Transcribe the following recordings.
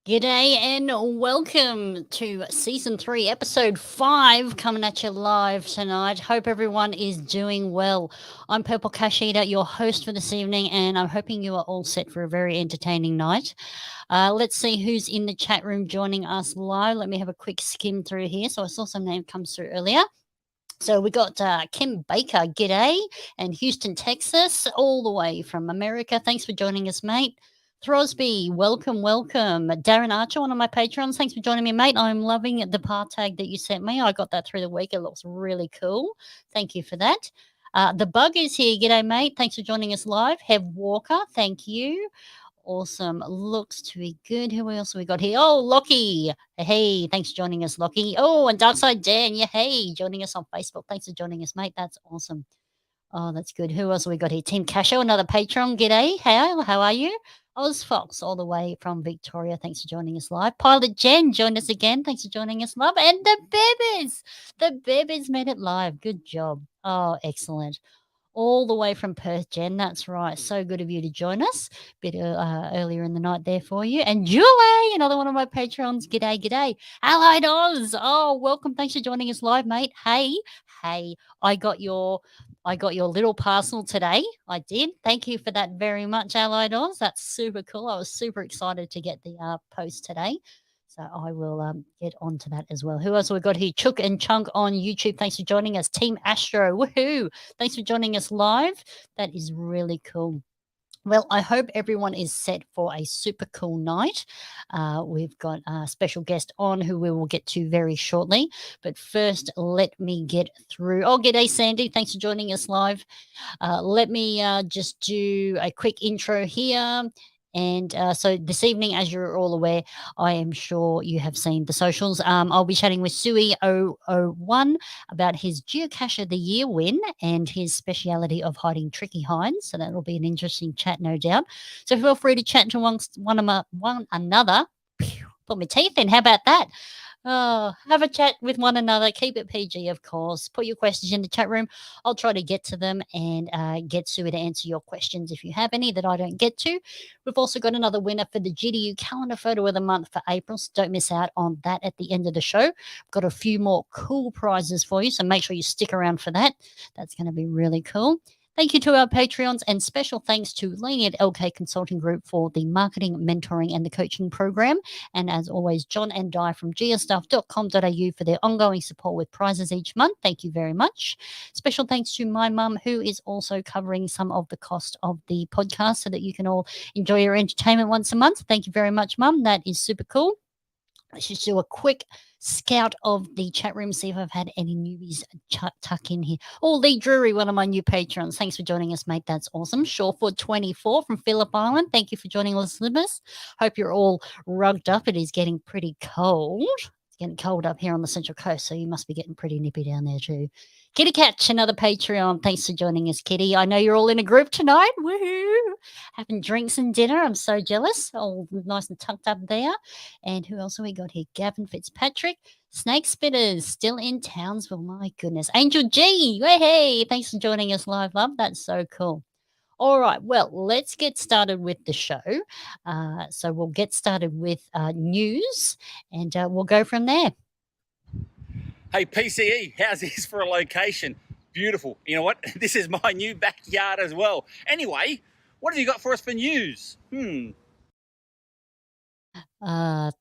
G'day and welcome to Season 3, Episode 5, coming at you live tonight. Hope everyone is doing well. I'm Purple Cash Eater, your host for this evening, and I'm hoping you are all set for a very entertaining night. Let's see who's in the chat room joining us live. Let me have a quick skim through here. So I saw some name comes through earlier. So we got Kim Baker, g'day, and Houston, Texas, all the way from America. Thanks for joining us, mate. Throsby, welcome. Darren Archer, one of my patrons, thanks for joining me, mate. I'm loving the par tag that you sent me. I got that through the week. It looks really cool. Thank you for that. The Bug is here. G'day, mate. Thanks for joining us live. Hev Walker, thank you. Awesome. Looks to be good. Who else have we got here? Oh, Lockie. Hey, thanks for joining us, Lockie. Oh, and Darkside Dan. Yeah, hey, joining us on Facebook. Thanks for joining us, mate. That's awesome. Oh, that's good. Who else have we got here? Team Casho, another patron. G'day. How are you? Oz Fox, all the way from Victoria. Thanks for joining us live. Pilot Jen joined us again. Thanks for joining us live. And the Bebbies. The Bebbies made it live. Good job. Oh, excellent. All the way from Perth, Jen. That's right. So good of you to join us a bit earlier in the night there for you. And Julie, another one of my patrons. G'day. Allied Oz. Oh, welcome. Thanks for joining us live, mate. Hey, I got your little parcel today. I did. Thank you for that very much, Allied Oz. That's super cool. I was super excited to get the post today. So I will get onto that as well. Who else have we got here? Chook and Chunk on YouTube. Thanks for joining us. Team Astro. Woohoo. Thanks for joining us live. That is really cool. Well, I hope everyone is set for a super cool night. We've got a special guest on who we will get to very shortly. But first, let me get through. Oh, g'day, Sandy. Thanks for joining us live. Let me just do a quick intro here. And so this evening, as you're all aware, I am sure you have seen the socials. I'll be chatting with Suey001 about his Geocache of the Year win and his speciality of hiding tricky hinds. So that'll be an interesting chat, no doubt. So feel free to chat to one another. Put my teeth in. How about that? Oh, have a chat with one another. Keep it PG, of course. Put your questions in the chat room. I'll try to get to them and get Sue to answer your questions if you have any that I don't get to. We've also got another winner for the GDU calendar photo of the month for April, so don't miss out on that at the end of the show. I've got a few more cool prizes for you, so make sure you stick around for that. That's going to be really cool. Thank you to our Patreons and special thanks to Lenient LK Consulting Group for the marketing, mentoring, and the coaching program. And as always, John and Di from geostuff.com.au for their ongoing support with prizes each month. Thank you very much. Special thanks to my mum, who is also covering some of the cost of the podcast so that you can all enjoy your entertainment once a month. Thank you very much, Mum. That is super cool. Let's just do a quick scout of the chat room, see if I've had any newbies tuck in here. Oh, Lee Drury, one of my new patrons. Thanks for joining us, mate. That's awesome. Shawford24 from Phillip Island. Thank you for joining us, listeners. Hope you're all rugged up. It is getting pretty cold. It's getting cold up here on the Central Coast, so you must be getting pretty nippy down there too. Kitty Catch, another Patreon. Thanks for joining us, Kitty. I know you're all in a group tonight. Woohoo! Having drinks and dinner. I'm so jealous. All nice and tucked up there. And who else have we got here? Gavin Fitzpatrick. Snake Spitters, still in Townsville. My goodness. Angel G. Hey, thanks for joining us live, love. That's so cool. All right, well, let's get started with the show. So we'll get started with news and we'll go from there. Hey, PCE, how's this for a location? Beautiful. You know what? This is my new backyard as well. Anyway, what have you got for us for news?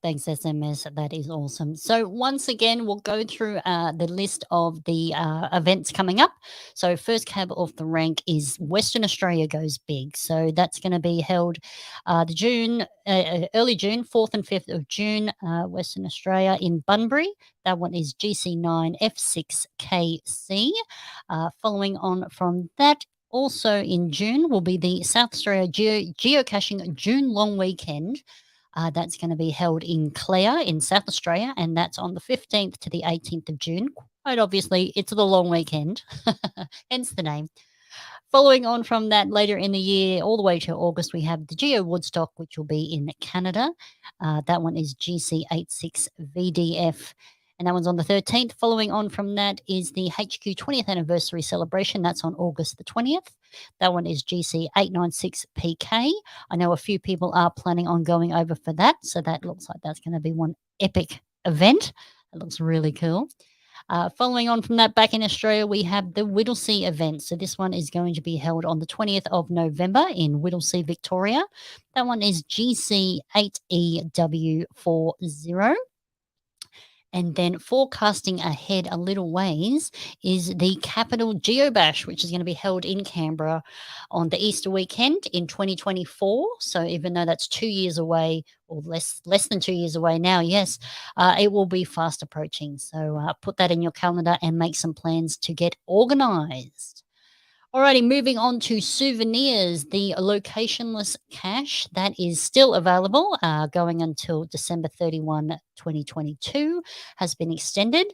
Thanks, SMS. That is awesome. So once again, we'll go through the list of the events coming up. So first cab off the rank is Western Australia Goes Big. So that's going to be held early June, 4th and 5th of June, Western Australia in Bunbury. That one is GC9F6KC. Following on from that, also in June will be the South Australia Geocaching June Long Weekend. That's going to be held in Clare in South Australia, and that's on the 15th to the 18th of June. Quite obviously, it's the long weekend, hence the name. Following on from that, later in the year, all the way to August, we have the Geo Woodstock, which will be in Canada. That one is GC8YXXH VDF. and that one's on the 13th. Following on from that is the HQ 20th anniversary celebration. That's on August the 20th. That one is GC896PK. I know a few people are planning on going over for that, so that looks like that's going to be one epic event. It looks really cool. Following on from that, back in Australia, we have the Whittlesea event. So this one is going to be held on the 20th of November in Whittlesea, Victoria. That one is GC8EW40. And then forecasting ahead a little ways is the Capital Geobash, which is going to be held in Canberra on the Easter weekend in 2024. So even though that's 2 years away, or less than 2 years away now, yes, it will be fast approaching. So put that in your calendar and make some plans to get organised. Alrighty, moving on to souvenirs. The locationless cache that is still available, going until December 31, 2022, has been extended.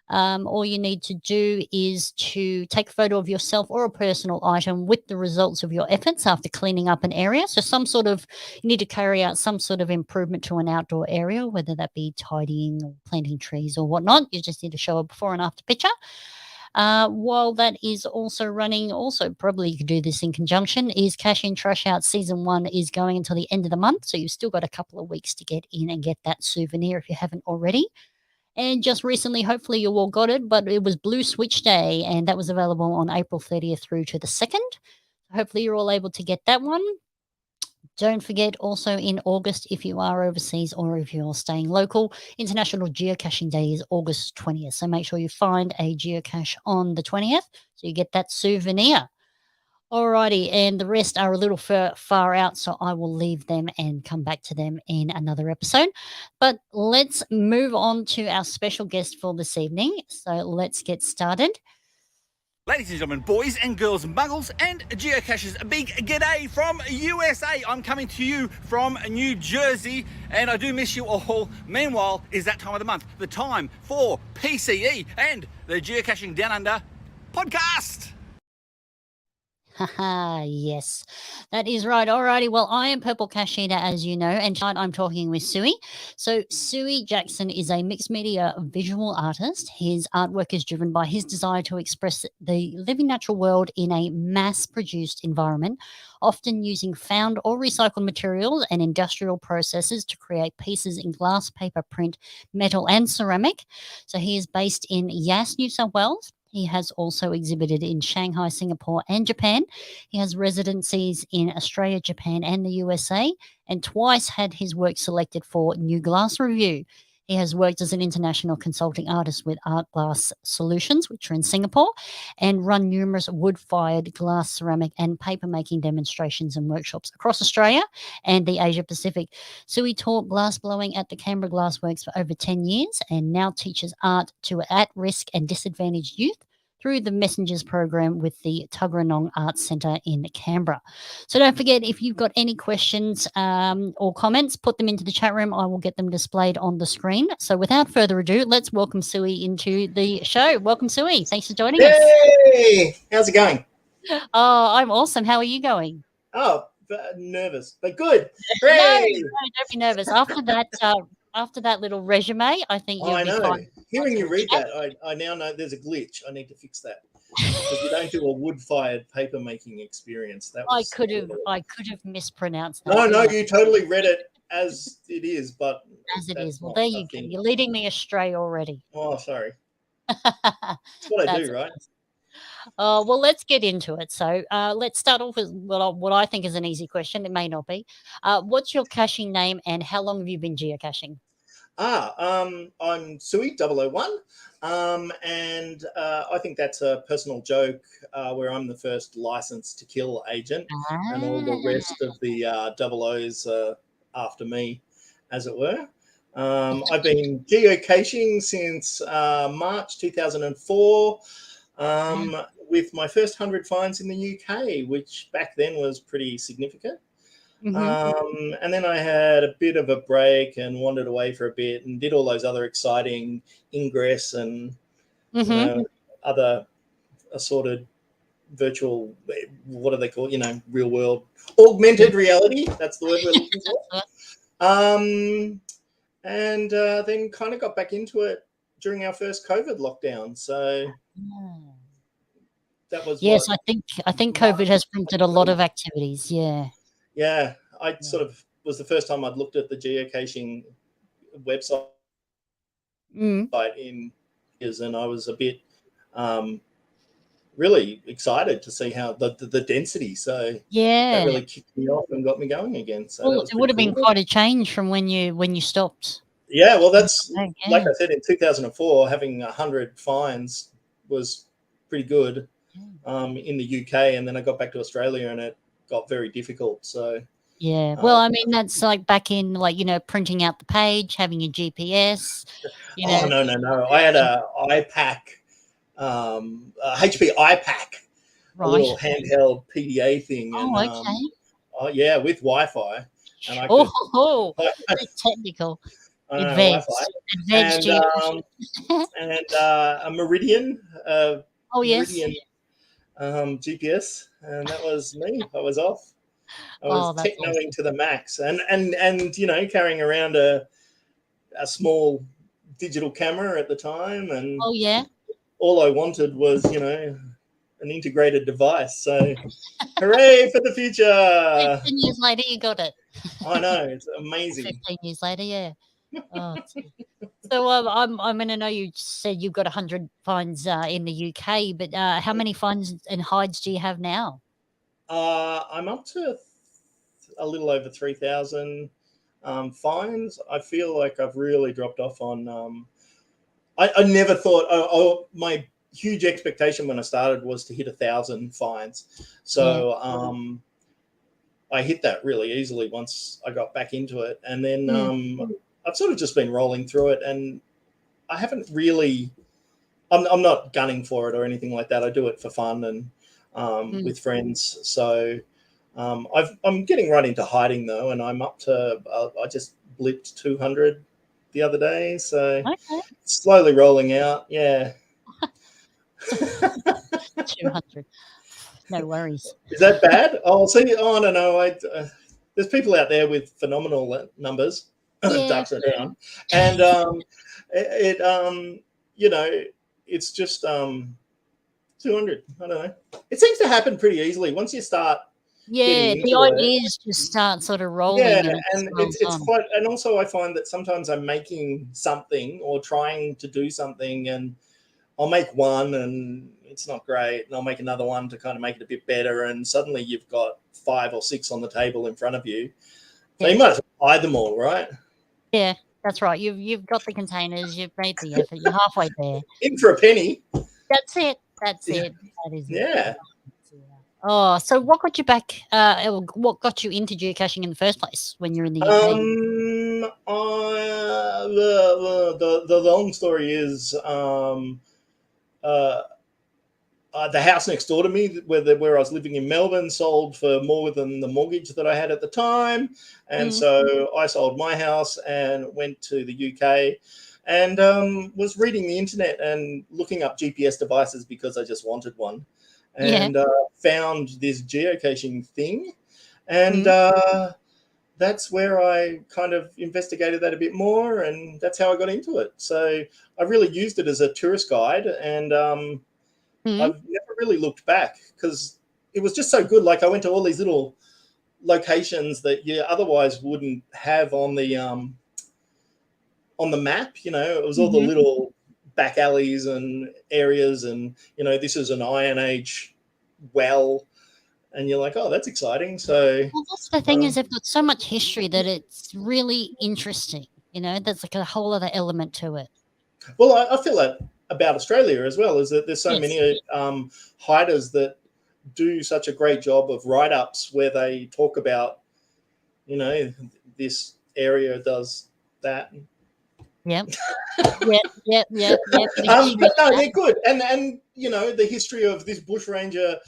All you need to do is to take a photo of yourself or a personal item with the results of your efforts after cleaning up an area. So you need to carry out some sort of improvement to an outdoor area, whether that be tidying or planting trees or whatnot. You just need to show a before and after picture. While that is also running, also probably you could do this in conjunction, is Cash In Trash Out Season 1 is going until the end of the month. So you've still got a couple of weeks to get in and get that souvenir if you haven't already. And just recently, hopefully you all got it, but it was Blue Switch Day, and that was available on April 30th through to the 2nd. Hopefully you're all able to get that one. Don't forget also in August, if you are overseas or if you're staying local, International Geocaching Day is August 20th. So make sure you find a geocache on the 20th so you get that souvenir. Alrighty, and the rest are a little far out, so I will leave them and come back to them in another episode. But let's move on to our special guest for this evening. So let's get started. Ladies and gentlemen, boys and girls, muggles and geocachers, a big g'day from USA. I'm coming to you from New Jersey, and I do miss you all. Meanwhile, is that time of the month, the time for PCE and the Geocaching Down Under podcast. Haha, yes, that is right. Alrighty, well, I am Purple Cache Eater, as you know, and tonight I'm talking with Suey. So Suey Jackson is a mixed media visual artist. His artwork is driven by his desire to express the living natural world in a mass-produced environment, often using found or recycled materials and industrial processes to create pieces in glass, paper, print, metal, and ceramic. So he is based in Yass, New South Wales. He has also exhibited in Shanghai, Singapore, and Japan. He has residencies in Australia, Japan, and the USA, and twice had his work selected for New Glass Review. He has worked as an international consulting artist with Art Glass Solutions, which are in Singapore, and run numerous wood-fired glass, ceramic, and paper-making demonstrations and workshops across Australia and the Asia Pacific. So he taught glass blowing at the Canberra Glassworks for over 10 years and now teaches art to at-risk and disadvantaged youth through the Messengers program with the Tuggeranong Arts Centre in Canberra. So don't forget, if you've got any questions or comments, put them into the chat room. I will get them displayed on the screen. So without further ado, let's welcome Suey into the show. Welcome, Suey. Thanks for joining us. Hey, how's it going? Oh, I'm awesome. How are you going? Oh, nervous, but good. No, Hooray! don't be nervous. After that little resume, I think you'll I be know. fine. Hearing you read that, I now know there's a glitch. I need to fix that. Because you don't do a wood-fired paper making experience. That I was could have mispronounced that. No, you totally read it as it is, but as it is. Well, there you go. You're leading me astray already. Oh, sorry. That's what I do, right? Well, let's get into it. So let's start off with what I think is an easy question. It may not be. What's your caching name and how long have you been geocaching? I'm Suey001, and I think that's a personal joke where I'm the first license to kill agent, and all the rest of the double O's after me, as it were. I've been geocaching since March 2004 with my first 100 finds in the UK, which back then was pretty significant. Mm-hmm. And then I had a bit of a break and wandered away for a bit and did all those other exciting ingress and other assorted virtual, what do they call it? Real world, augmented reality. That's the word we're looking for. And then kind of got back into it during our first COVID lockdown. So that was yes. I think COVID has prompted a lot of activities. Yeah. Yeah, I sort of was the first time I'd looked at the geocaching website in years, and I was a bit really excited to see how the density. So that really kicked me off and got me going again. So well, it would have been quite a change from when you stopped. Yeah, well, that's like I said, in 2004, having 100 finds was pretty good in the UK, and then I got back to Australia, and it got very difficult. So yeah, well, I mean, that's like back in printing out the page, having your GPS. Oh no! I had a iPack, a HP iPack, a little handheld PDA thing, and yeah, with Wi-Fi, and I could. Technical. Advanced and a Meridian. Meridian, GPS, and that was me. I was off. I was technoing to the max, and carrying around a small digital camera at the time, and all I wanted was an integrated device. So, hooray for the future! 15 years later, you got it. I know, it's amazing. 15 years later, yeah. Oh, so I'm going to know you said you've got 100 finds in the UK, but how many finds and hides do you have now? I'm up to a little over 3,000 finds. I feel like I've really dropped off on. I never thought. My huge expectation when I started was to hit 1,000 finds. So I hit that really easily once I got back into it, and then I've sort of just been rolling through it, and I haven't really. I'm not gunning for it or anything like that. I do it for fun and with friends. So I'm getting right into hiding though, and I'm up to. I just blipped 200 the other day, so slowly rolling out. Yeah. 200. No worries. Is that bad? Oh, see. Oh, no. There's people out there with phenomenal numbers. Ducks are down, and it's just 200. I don't know. It seems to happen pretty easily once you start. Yeah, the ideas just start sort of rolling. Yeah, and it's quite. And also, I find that sometimes I'm making something or trying to do something, and I'll make one, and it's not great, and I'll make another one to kind of make it a bit better, and suddenly you've got 5 or 6 on the table in front of you. So you might as well buy them all, right? Yeah, that's right. You've got the containers. You've made the effort. You're halfway there. In for a penny. That's it. That's it. That is it. Yeah. Oh, so what got you back? What got you into geocaching in the first place when you're in the UK? The long story is the house next door to me, where I was living in Melbourne, sold for more than the mortgage that I had at the time, and so I sold my house and went to the UK, and was reading the internet and looking up GPS devices because I just wanted one. And found this geocaching thing, and that's where I kind of investigated that a bit more, and that's how I got into it. So I really used it as a tourist guide, and I've never really looked back because it was just so good. Like I went to all these little locations that you otherwise wouldn't have on the map. It was all the little back alleys and areas, and this is an Iron Age well, and you're like, oh, that's exciting. So that's the thing, is they've got so much history that it's really interesting. There's like a whole other element to it. Well, I feel that about Australia as well, is that there's so many hiders that do such a great job of write-ups where they talk about this area does that. Yep. Yep. But no, they're good, and the history of this bushranger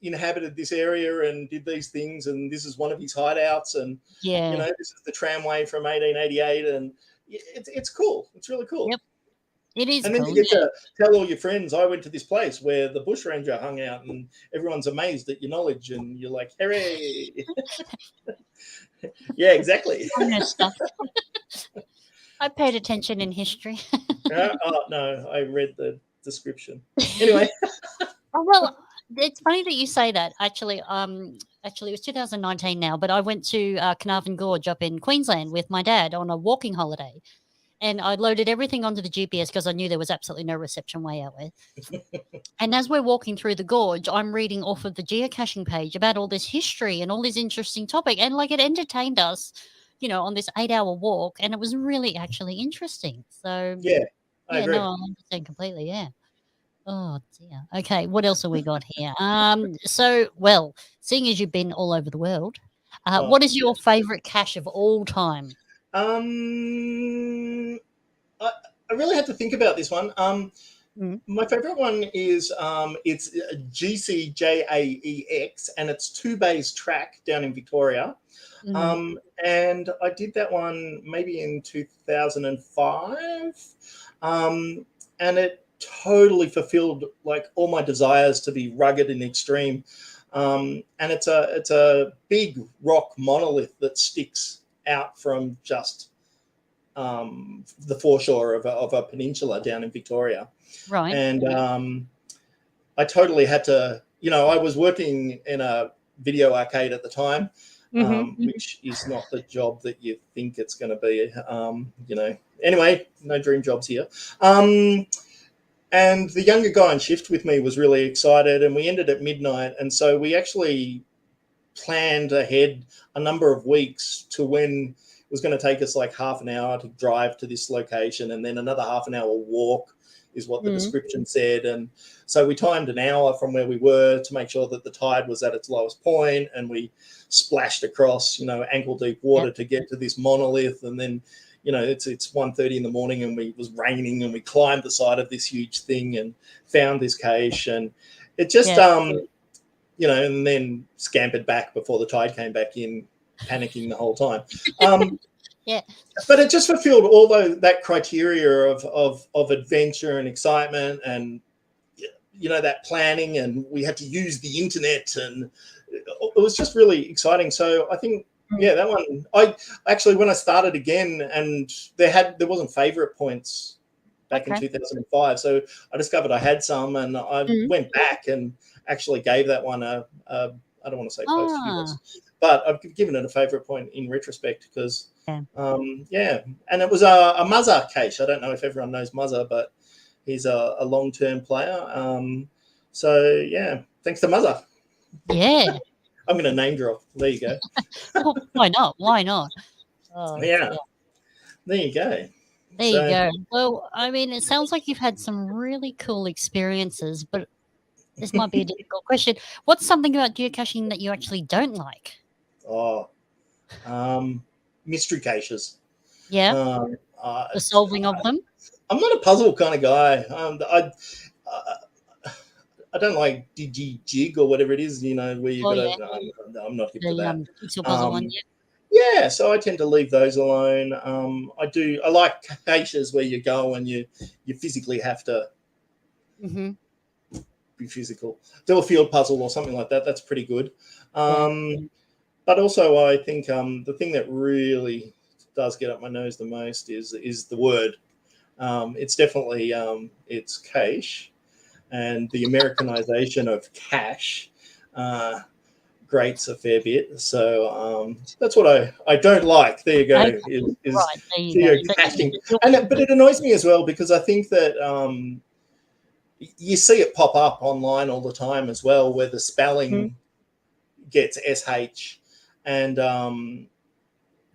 inhabited this area and did these things, and this is one of his hideouts, and this is the tramway from 1888, and it's cool. It's really cool. Yep, it is. And then you get to tell all your friends, I went to this place where the bushranger hung out, and everyone's amazed at your knowledge, and you're like, hooray! Yeah, exactly. I paid attention in history. Oh no, I read the description. Anyway, Oh, well, it's funny that you say that. Actually, it was 2019 now, but I went to Carnarvon Gorge up in Queensland with my dad on a walking holiday, and I loaded everything onto the GPS because I knew there was absolutely no reception way out there. And as we're walking through the gorge, I'm reading off of the geocaching page about all this history and all this interesting topic, and like it entertained us, on this 8-hour walk, and it was really actually interesting. So yeah, I yeah, agree. no, I understand completely. Yeah. Oh dear. Okay, what else have we got here? Well, seeing as you've been all over the world, Oh, what is your favorite cache of all time? um, I really had to think about this one. Mm, My favorite one is it's GCJAEX, and it's Two Bays Track down in Victoria. mm, And I did that one maybe in 2005, and it totally fulfilled like all my desires to be rugged and extreme. And it's a big rock monolith that sticks out from just the foreshore of a peninsula down in Victoria. right. And I totally had to, I was working in a video arcade at the time, Mm-hmm. which is not the job that you think it's going to be. Anyway, no dream jobs here. And the younger guy on shift with me was really excited, and we ended at midnight. And so we actually planned ahead a number of weeks to when it was going to take us like half an hour to drive to this location, and then another half an hour walk is what the description said. And so we timed an hour from where we were to make sure that the tide was at its lowest point, and we splashed across, ankle deep water to get to this monolith. And then, it's 1:30 in the morning, and it was raining, and we climbed the side of this huge thing and found this cache. And it just, and then scampered back before the tide came back in, panicking the whole time. Yeah. But it just fulfilled all that criteria of adventure and excitement, and that planning, and we had to use the internet, and it was just really exciting. So I think, that one. I actually, when I started again, and there wasn't favorite points back in 2005, so I discovered I had some, and I went back and actually gave that one a I don't want to say posthumous, but I've given it a favorite point in retrospect because, and it was a Muzza cache. I don't know if everyone knows Muzza, but he's a long-term player. So yeah, thanks to Muzza. Yeah. I'm going to name drop. There you go. Well, why not? Why not? Oh, Yeah. There you go. There you go. Well, I mean, it sounds like you've had some really cool experiences, but this might be a difficult question. What's something about geocaching that you actually don't like? Mystery caches. Yeah. The solving of them. I'm not a puzzle kind of guy. I don't like jig or whatever it is, where you I'm not hip to that. Jigsaw puzzle one, yeah, so I tend to leave those alone. I like caches where you go and you physically have to be physical. Do a field puzzle or something like that. That's pretty good. But also I think the thing that really does get up my nose the most is the word. It's definitely it's cache. And the Americanization of cache grates a fair bit. So that's what I don't like. There you go. Is geocaching. But it annoys me as well because I think that you see it pop up online all the time as well, where the spelling gets SH. And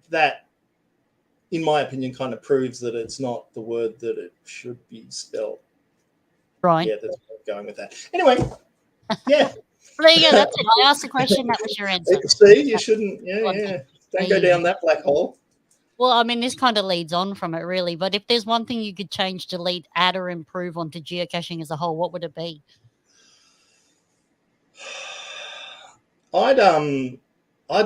that, in my opinion, kind of proves that it's not the word that it should be spelled. Right. Yeah, that's where I'm going with that. Anyway, yeah. There you go. That's it. I asked the question. That was your answer. See, you shouldn't. Yeah. Don't go down that black hole. Well, I mean, this kind of leads on from it, really. But if there's one thing you could change, delete, add, or improve onto geocaching as a whole, what would it be? I'd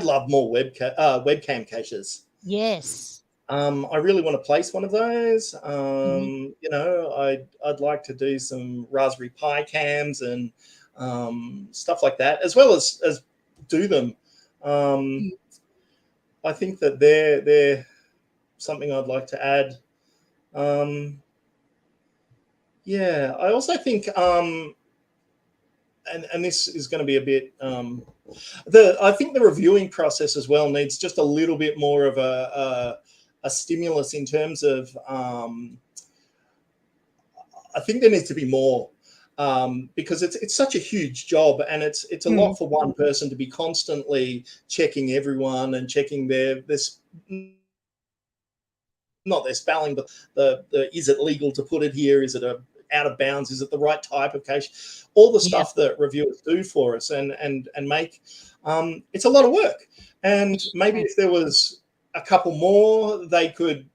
love more webcam caches. Yes. I really want to place one of those. I'd like to do some Raspberry Pi cams and stuff like that, as well as do them. I think that they're something I'd like to add. Yeah, I also think, and this is going to be a bit, I think the reviewing process as well needs just a little bit more of a stimulus in terms of, I think there needs to be more, because it's such a huge job, and it's a lot for one person to be constantly checking everyone and checking this, not their spelling, but the is it legal to put it here? Is it out of bounds? Is it the right type of cache? All the stuff that reviewers do for us and make, it's a lot of work. And maybe if there was a couple more, they could,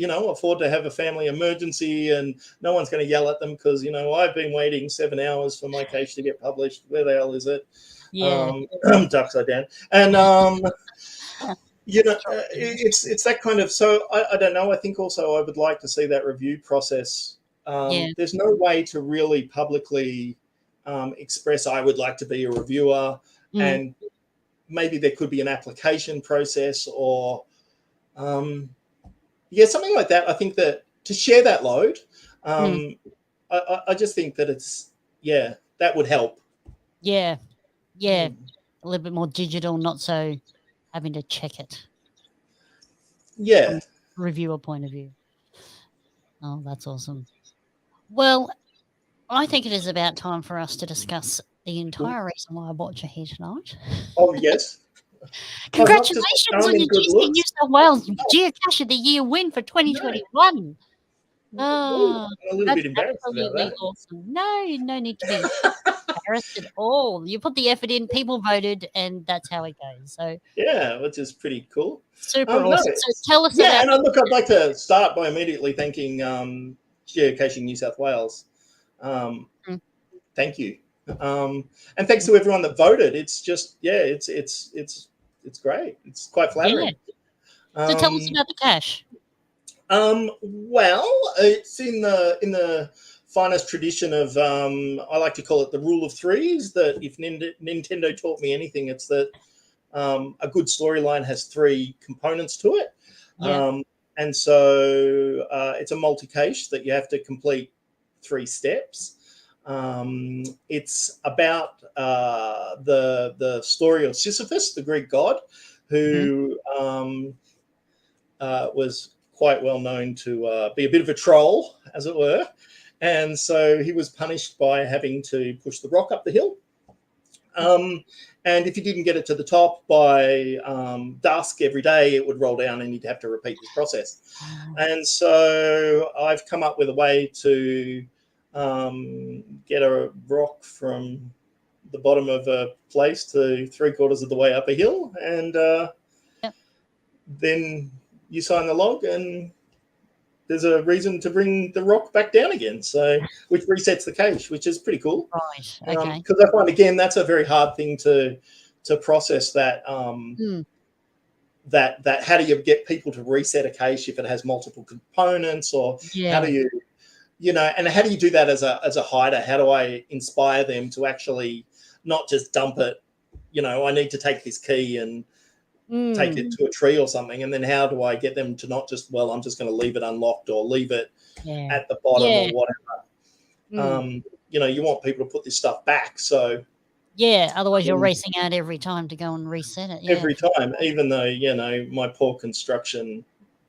afford to have a family emergency, and no one's going to yell at them because, I've been waiting 7 hours for my cache to get published. Where the hell is it? Yeah. Ducks are down. And, it's that kind of, so I don't know. I think also I would like to see that review process. There's no way to really publicly express I would like to be a reviewer, and maybe there could be an application process or something like that. I think that to share that load, I just think that that would help. Yeah, a little bit more digital, not so having to check it. Yeah. From a reviewer point of view. Oh, that's awesome. Well, I think it is about time for us to discuss the entire reason why I brought you here tonight. Oh, yes. Congratulations on your GC New South Wales Geocache of the Year win for 2021. Oh, I'm a little bit embarrassed about that. Awesome. No need to be embarrassed at all. You put the effort in, people voted, and that's how it goes. So yeah, which is pretty cool. Super awesome. So tell us about. And look, I'd like to start by immediately thanking Geocaching New South Wales. Thank you, and thanks to everyone that voted. It's just it's great. It's quite flattering. So tell us about the cache. Well, it's in the finest tradition of, I like to call it the rule of threes, that if Nintendo taught me anything, it's that a good storyline has three components to it. And so it's a multi-cache that you have to complete 3 steps. It's about the story of Sisyphus, the Greek god, who was quite well known to be a bit of a troll, as it were. And so he was punished by having to push the rock up the hill. And if he didn't get it to the top by dusk every day, it would roll down and he'd have to repeat this process. And so I've come up with a way to get a rock from the bottom of a place to 3/4 of the way up a hill. And then you sign the log and there's a reason to bring the rock back down again. So, which resets the cache, which is pretty cool. Right. Okay. Because I find, again, that's a very hard thing to process, that that how do you get people to reset a cache if it has multiple components, or how do you and how do you do that as a hider? How do I inspire them to actually not just dump it? I need to take this key and take it to a tree or something, and then how do I get them to not just, well, I'm just going to leave it unlocked or leave it at the bottom or whatever. You want people to put this stuff back. So otherwise you're racing out every time to go and reset it. Every time, even though my poor construction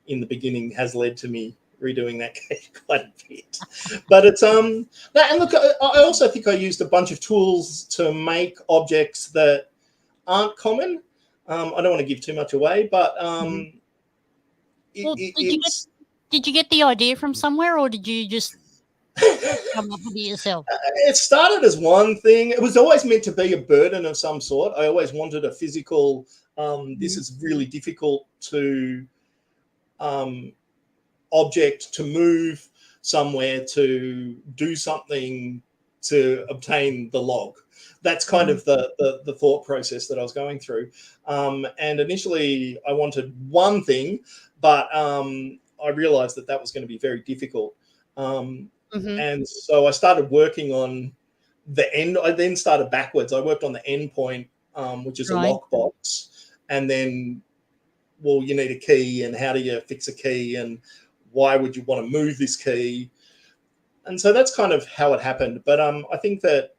in the beginning has led to me redoing that cache quite a bit. But it's and look, I also think I used a bunch of tools to make objects that aren't common. I don't want to give too much away, but did you get the idea from somewhere, or did you just come up with it yourself? It started as one thing. It was always meant to be a burden of some sort. I always wanted a physical, this is really difficult to object to move somewhere to do something to obtain the log. That's kind of the thought process that I was going through. And initially I wanted one thing, but I realized that was going to be very difficult. And so I started working on the end. I then started backwards. I worked on the end point, which is a lockbox. And then, well, you need a key, and how do you fix a key, and why would you want to move this key? And so that's kind of how it happened. But I think that,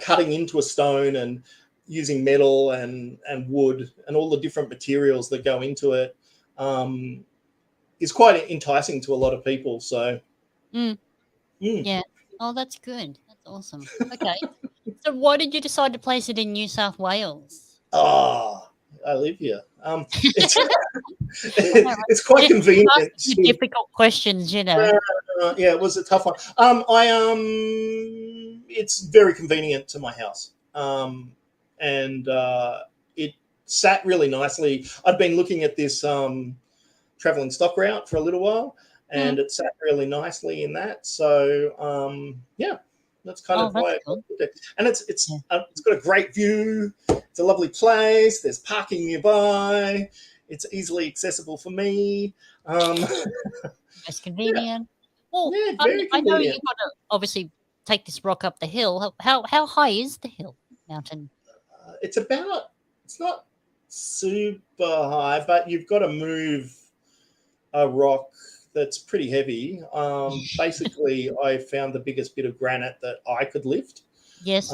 cutting into a stone and using metal and wood and all the different materials that go into it is quite enticing to a lot of people. So, Yeah. Oh, that's good. That's awesome. Okay. So why did you decide to place it in New South Wales? I live here. It's quite convenient. Difficult questions, yeah, it was a tough one. It's very convenient to my house, and it sat really nicely. I'd been looking at this traveling stock route for a little while, and it sat really nicely in that. So that's kind of why. Cool. And it's got a great view. It's a lovely place. There's parking nearby. It's easily accessible for me. It's convenient. Well, very convenient. I know you've got to obviously take this rock up the hill. How high is the mountain? It's not super high, but you've got to move a rock that's pretty heavy. Basically, I found the biggest bit of granite that I could lift. Yes.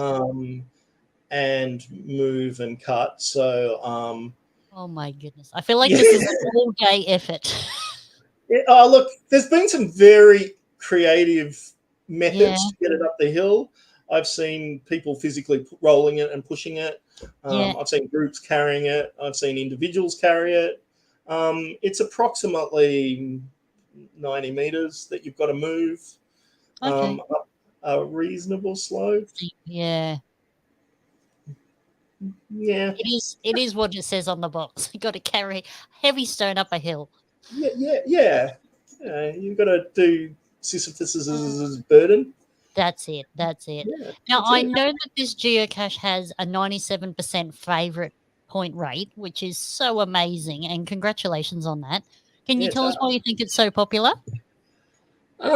And move and cut. So. Oh my goodness! I feel like this is an all-day effort. Look, there's been some very creative methods to get it up the hill. I've seen people physically rolling it and pushing it. I've seen groups carrying it. I've seen individuals carry it. It's approximately 90 meters that you've got to move up a reasonable slope. Yeah. Yeah. It is what it says on the box. You got to carry heavy stone up a hill. Yeah. You've got to do Sisyphus's burden. That's it. Yeah, now, I know that this geocache has a 97% favorite point rate, which is so amazing, and congratulations on that. Can you tell us why you think it's so popular? Well,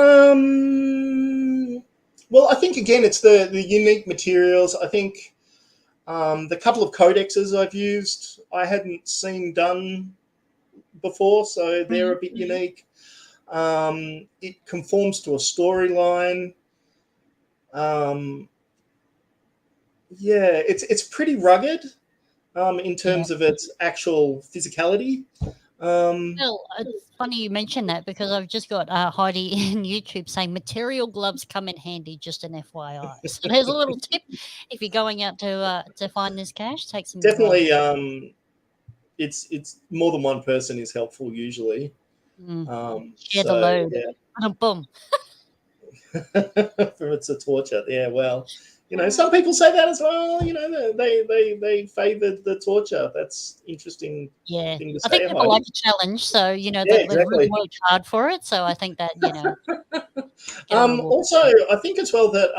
I think, again, it's the unique materials. I think the couple of codexes I've used, I hadn't seen done before, so they're a bit unique. It conforms to a storyline. It's pretty rugged in terms of its actual physicality. Well, it's funny you mention that because I've just got Heidi in YouTube saying material gloves come in handy, just an FYI. So there's a little tip if you're going out to find this cache, take some definitely gloves. It's more than one person is helpful usually. Share the load. Yeah. Boom. It's a torture. Yeah, well, some people say that as well. They favoured the torture. That's interesting. Yeah, thing to I think say, people like a challenge, so exactly. they've really worked hard for it. So I think that also, I think as well that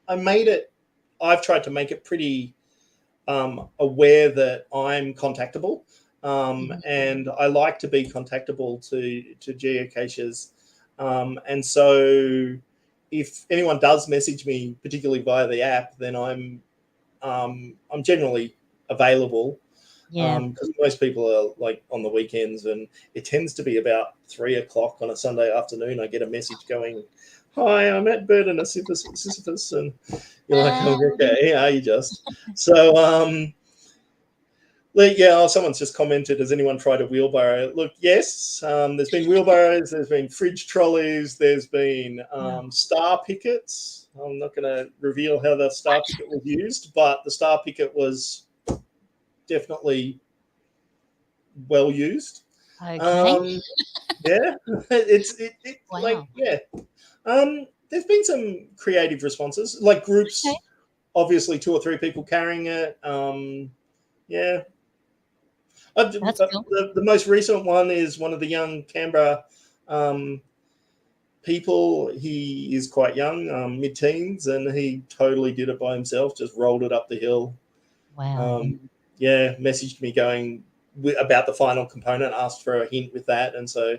I made it. I've tried to make it pretty aware that I'm contactable, and I like to be contactable to geocaches. And so if anyone does message me, particularly via the app, then I'm generally available. Because most people are like on the weekends, and it tends to be about 3:00 on a Sunday afternoon. I get a message going, "Hi, I'm at Burden of Sisyphus," and you're like, "Oh, okay, are you just?" So someone's just commented, has anyone tried a wheelbarrow? Look, yes, there's been wheelbarrows, there's been fridge trolleys, there's been star pickets. I'm not going to reveal how the star picket was used, but the star picket was definitely well used. Okay. There's been some creative responses, like groups, obviously 2 or 3 people carrying it. The most recent one is one of the young Canberra people. He is quite young, mid-teens, and he totally did it by himself, just rolled it up the hill. Wow. Messaged me going about the final component, asked for a hint with that, and so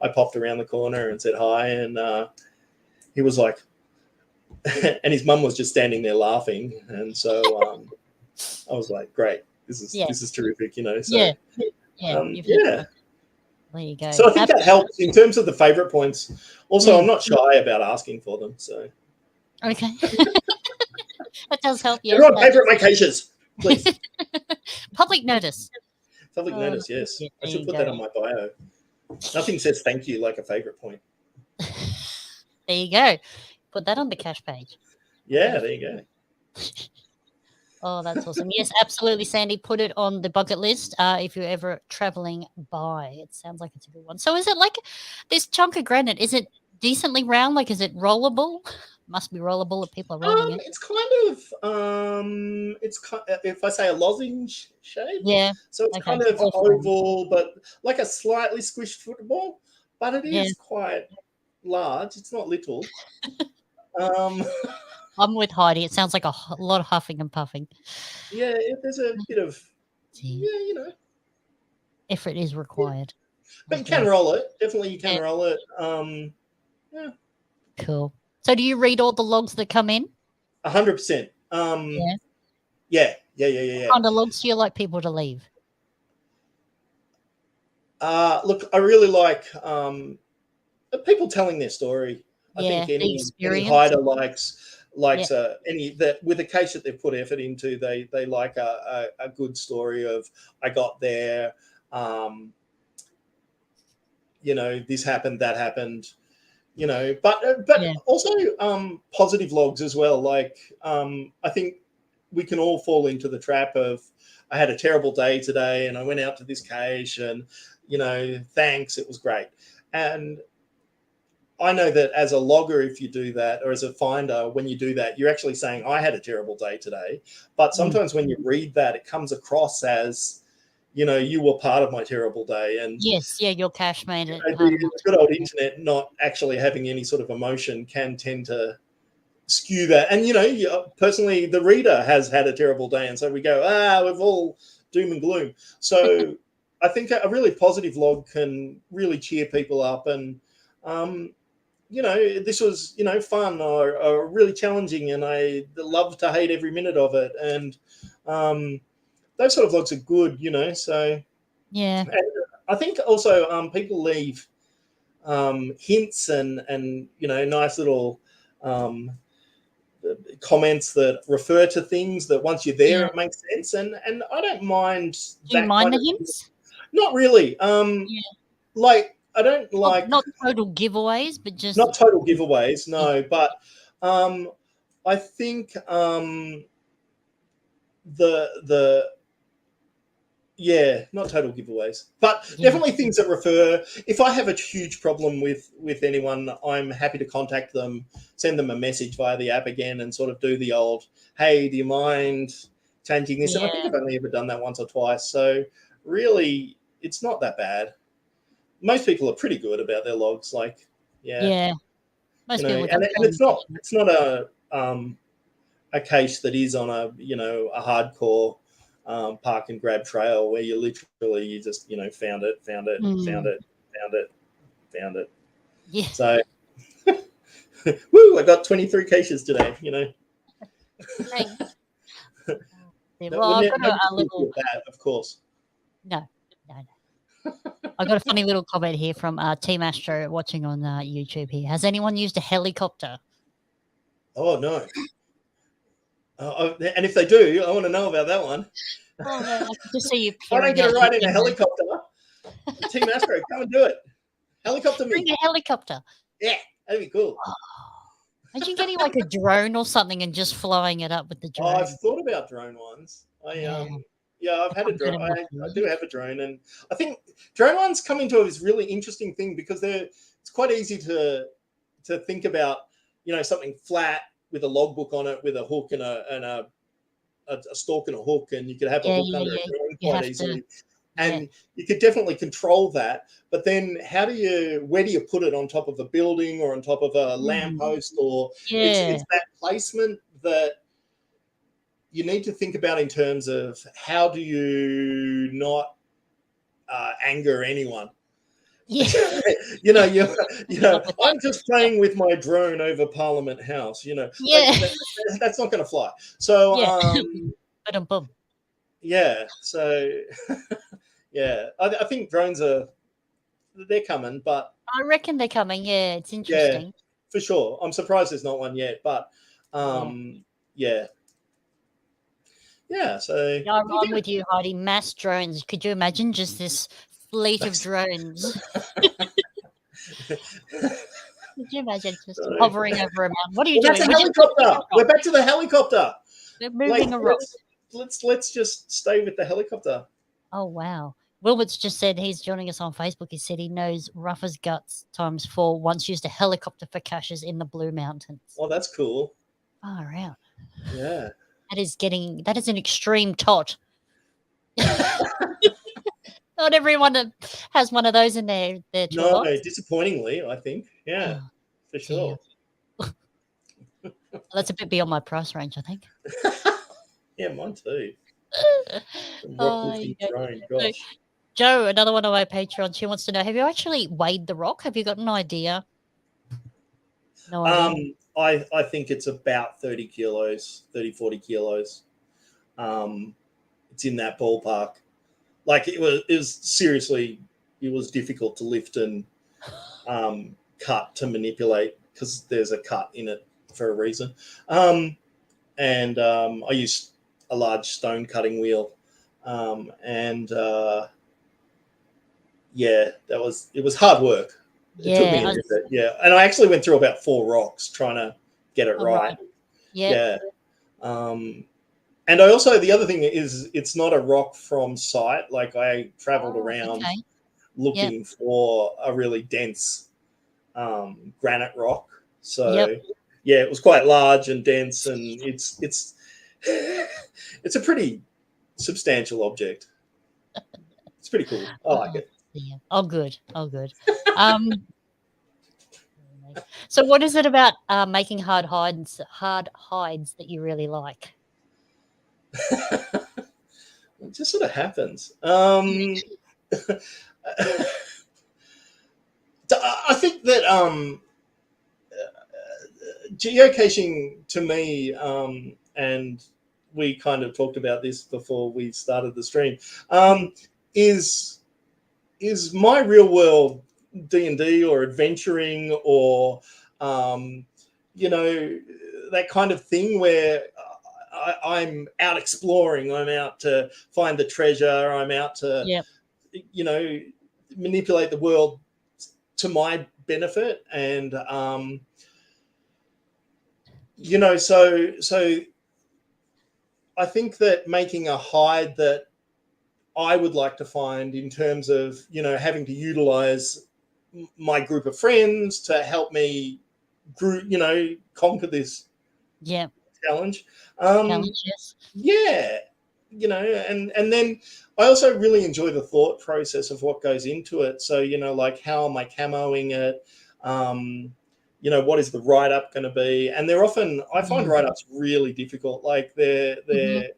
I popped around the corner and said hi, and he was like, and his mum was just standing there laughing, and so I was like, great. This is terrific, So There you go. So I think that helps in terms of the favourite points. Also, I'm not shy about asking for them. So okay, that does help. Yes, everyone, favourite my caches, please. public notice. Public notice, yes. Yeah, I there should you put go. that on my bio. Nothing says thank you like a favourite point. There you go. Put that on the cache page. Yeah, there you go. Oh, that's awesome. Yes, absolutely, Sandy. Put it on the bucket list if you're ever traveling by. It sounds like it's a good one. So is it like this chunk of granite? Is it decently round? Like, is it rollable? Must be rollable if people are rolling it. It's kind of if I say a lozenge shape. Yeah. So it's Okay. kind of Awesome. oval, but like a slightly squished football. But it is quite large. It's not little. I'm with Heidi. It sounds like a lot of huffing and puffing. Yeah, there's a bit of effort is required. But you can roll it. Definitely, you can roll it. Yeah. Cool. So, do you read all the logs that come in? 100%. Yeah. What kind of logs do you like people to leave? Look, I really like people telling their story. I think any hider likes any that with a case that they've put effort into, they like a good story of I got there, this happened, that happened, but also positive logs as well. Like I think we can all fall into the trap of I had a terrible day today and I went out to this cache and thanks, it was great. And I know that as a logger, if you do that, or as a finder, when you do that, you're actually saying, I had a terrible day today. But sometimes when you read that, it comes across as, you were part of my terrible day. And your cache made it. The good old internet not actually having any sort of emotion can tend to skew that. And, personally, the reader has had a terrible day. And so we go, we've all doom and gloom. So I think a really positive log can really cheer people up. And, this was, fun or really challenging, and I love to hate every minute of it. And those sort of logs are good, so. Yeah. And I think also people leave hints and nice little comments that refer to things that once you're there, it makes sense. And I don't mind. Do you mind the hints? Not really. Like, I don't like not total giveaways, but just not total giveaways. No, but I think not total giveaways, but definitely things that refer. If I have a huge problem with anyone, I'm happy to contact them, send them a message via the app again, and sort of do the old, hey, do you mind changing this? And I think I've only ever done that once or twice. So really, it's not that bad. Most people are pretty good about their logs. Like, most people. And it's not a case that is on a hardcore park and grab trail where you just found it. Yeah. So, woo! I got 23 caches today. Well, I've got a little. Of course. No. I got a funny little comment here from Team Astro watching on YouTube here. Has anyone used a helicopter? Oh, no. And if they do, I want to know about that one. Oh, no, I can just see you. Why don't get a ride in a helicopter? Team Astro, come and do it. Helicopter me. Bring a helicopter. Yeah, that'd be cool. Oh. Imagine getting like a drone or something and just flying it up with the drone. I've thought about drone ones. I've had a drone. I do have a drone, and I think drone ones come into this really interesting thing because it's quite easy to think about, something flat with a logbook on it with a hook and a stalk and a hook, and you could have a hook under a drone quite easily. And you could definitely control that. But then where do you put it on top of a building or on top of a lamppost? Or it's that placement that you need to think about in terms of how do you not anger anyone? Yeah. I'm just playing with my drone over Parliament House, that's not going to fly. So, so, I think drones are they're coming, but I reckon they're coming. Yeah, it's yeah, interesting. for sure. I'm surprised there's not one yet, but yeah. So Yeah, I'm with you, Heidi. Mass drones. Could you imagine just this fleet of drones? Could you imagine just hovering over a mountain? What are you Well, that's doing? a helicopter. We're back to the helicopter. We're moving a rock. Let's just stay with the helicopter. Oh wow. Wilbert's just said he's joining us on Facebook. He said he knows rough as guts ×4 once used a helicopter for caches in the Blue Mountains. Oh, that's cool. Far out. Yeah. That is an extreme tot. Not everyone has one of those in their toolbox. No, disappointingly, I think. Yeah, for sure. That's a bit beyond my price range, I think. Yeah, mine too. Drone, gosh. Jo, another one of my patrons, she wants to know, have you actually weighed the rock? Have you got an idea? No idea. I think it's about 30 kilos, 30, 40 kilos. It's in that ballpark. Like it was seriously, it was difficult to lift and cut to manipulate because there's a cut in it for a reason. I used a large stone cutting wheel. It was hard work. It took me a bit, yeah. And I actually went through about 4 rocks trying to get it right. Yeah. And I also, the other thing is it's not a rock from sight. Like I traveled around looking for a really dense granite rock. So yeah, it was quite large and dense, and it's it's a pretty substantial object. It's pretty cool. I like it. Yeah. Oh, good. So what is it about making hard hides that you really like? It just sort of happens. I think that geocaching to me, and we kind of talked about this before we started the stream, is my real world D&D or adventuring or that kind of thing where I'm out exploring, I'm out to find the treasure, I'm out to manipulate the world to my benefit. And so I think that making a hide that I would like to find in terms of having to utilize my group of friends to help me conquer this challenge. Yes. Yeah, and then I also really enjoy the thought process of what goes into it. So like, how am I camoing it? What is the write-up going to be? And they're often, I find write-ups really difficult. Like they're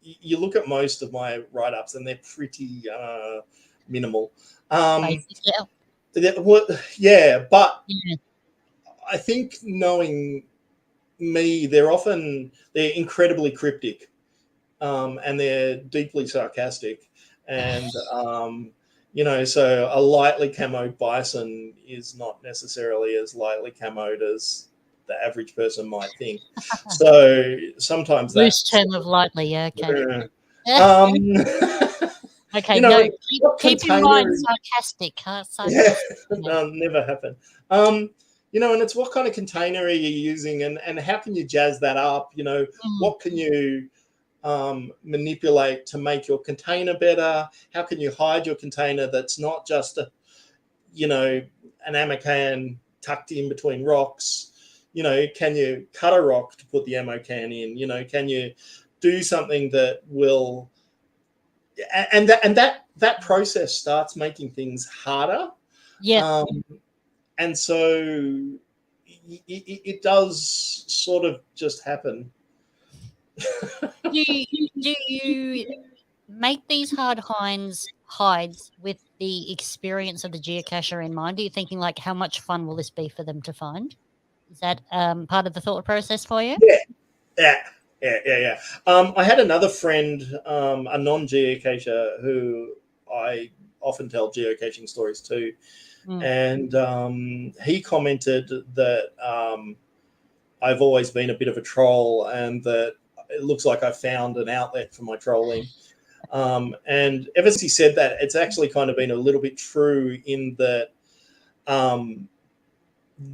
you look at most of my write-ups and they're pretty minimal. But I think, knowing me, they're incredibly cryptic, and they're deeply sarcastic, and so a lightly camoed bison is not necessarily as lightly camoed as the average person might think. So sometimes loose term of lightly, okay. Okay, keep in mind sarcastic. Never happen. And it's what kind of container are you using, and how can you jazz that up? What can you manipulate to make your container better? How can you hide your container that's not just an ammo can tucked in between rocks? Can you cut a rock to put the ammo can in? Can you do something that will, and that process starts making things harder. Yeah. And so it does sort of just happen. Do you make these hard hides with the experience of the geocacher in mind? Are you thinking, like, how much fun will this be for them to find? Is that part of the thought process for you? Yeah. I had another friend, a non-geocacher, who I often tell geocaching stories too. Mm. And he commented that I've always been a bit of a troll, and that it looks like I found an outlet for my trolling. And ever since he said that, it's actually kind of been a little bit true, in that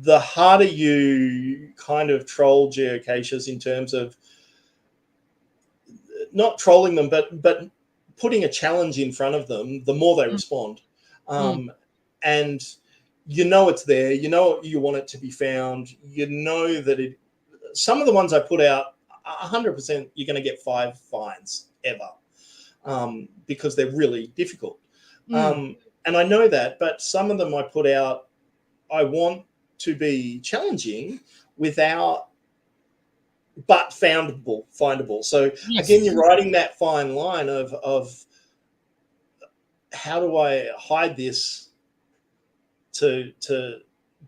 the harder you kind of troll geocaches in terms of not trolling them, but putting a challenge in front of them, the more they respond. And you know it's there. You know you want it to be found. You know that it. Some of the ones I put out, 100% you're going to get 5 finds ever, because they're really difficult. And I know that, but some of them I put out, I want to be challenging without, but findable. So again, you're riding that fine line of how do I hide this to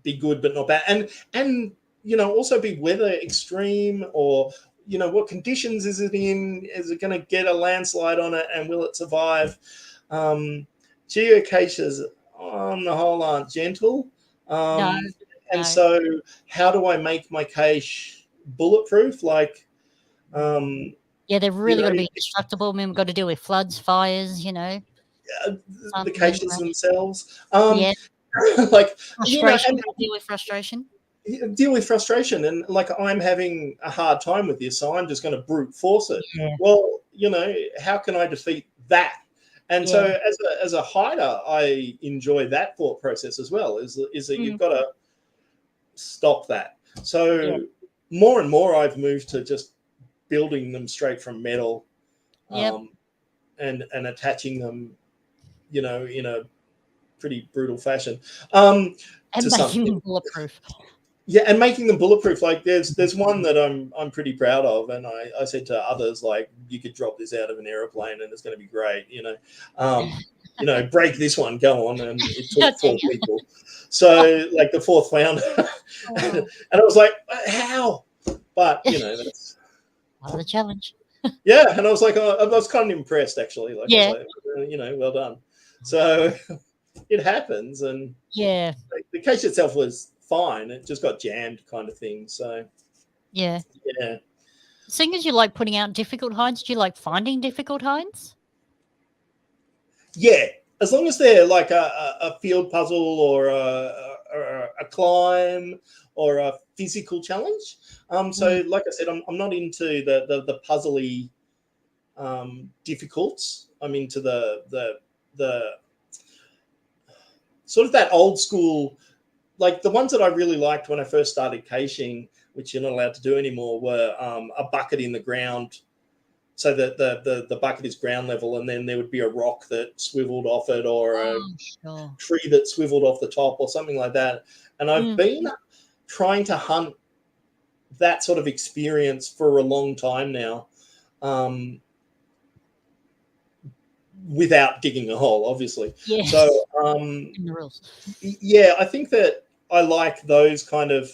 be good but not bad, and also be weather extreme, or what conditions is it in? Is it going to get a landslide on it, and will it survive? Geocaches on the whole aren't gentle, and so how do I make my cache bulletproof? Like, they've really got to be indestructible. I mean, we've got to deal with floods, fires, the caches themselves. Like, frustration, deal with frustration. Deal with frustration, and like, I'm having a hard time with this, so I'm just going to brute force it. Well, how can I defeat that? And so as a hider, I enjoy that thought process as well, is that you've got to stop that. So more and more I've moved to just building them straight from metal, and attaching them, in a pretty brutal fashion, and making them bulletproof. Yeah, and making them bulletproof. Like, there's one that I'm pretty proud of, and I said to others, like, you could drop this out of an airplane and it's going to be great. Break this one, go on, and it took 4 people. So like, the 4th found, and I was like, how? But that's part of the challenge. Yeah, and I was like, I was kind of impressed, actually. Like, I was like, well done. So it happens, and the cache itself was fine. It just got jammed, kind of thing. So Seeing as you like putting out difficult hides, do you like finding difficult hides? Yeah, as long as they're like a field puzzle, or a climb, or a physical challenge. So like I said, I'm not into the puzzly difficults. I'm into the sort of that old school, like the ones that I really liked when I first started caching, which you're not allowed to do anymore, were a bucket in the ground, so that the bucket is ground level, and then there would be a rock that swiveled off it, or a tree that swiveled off the top, or something like that. And I've been trying to hunt that sort of experience for a long time now, without digging a hole, obviously. So I think that I like those kind of,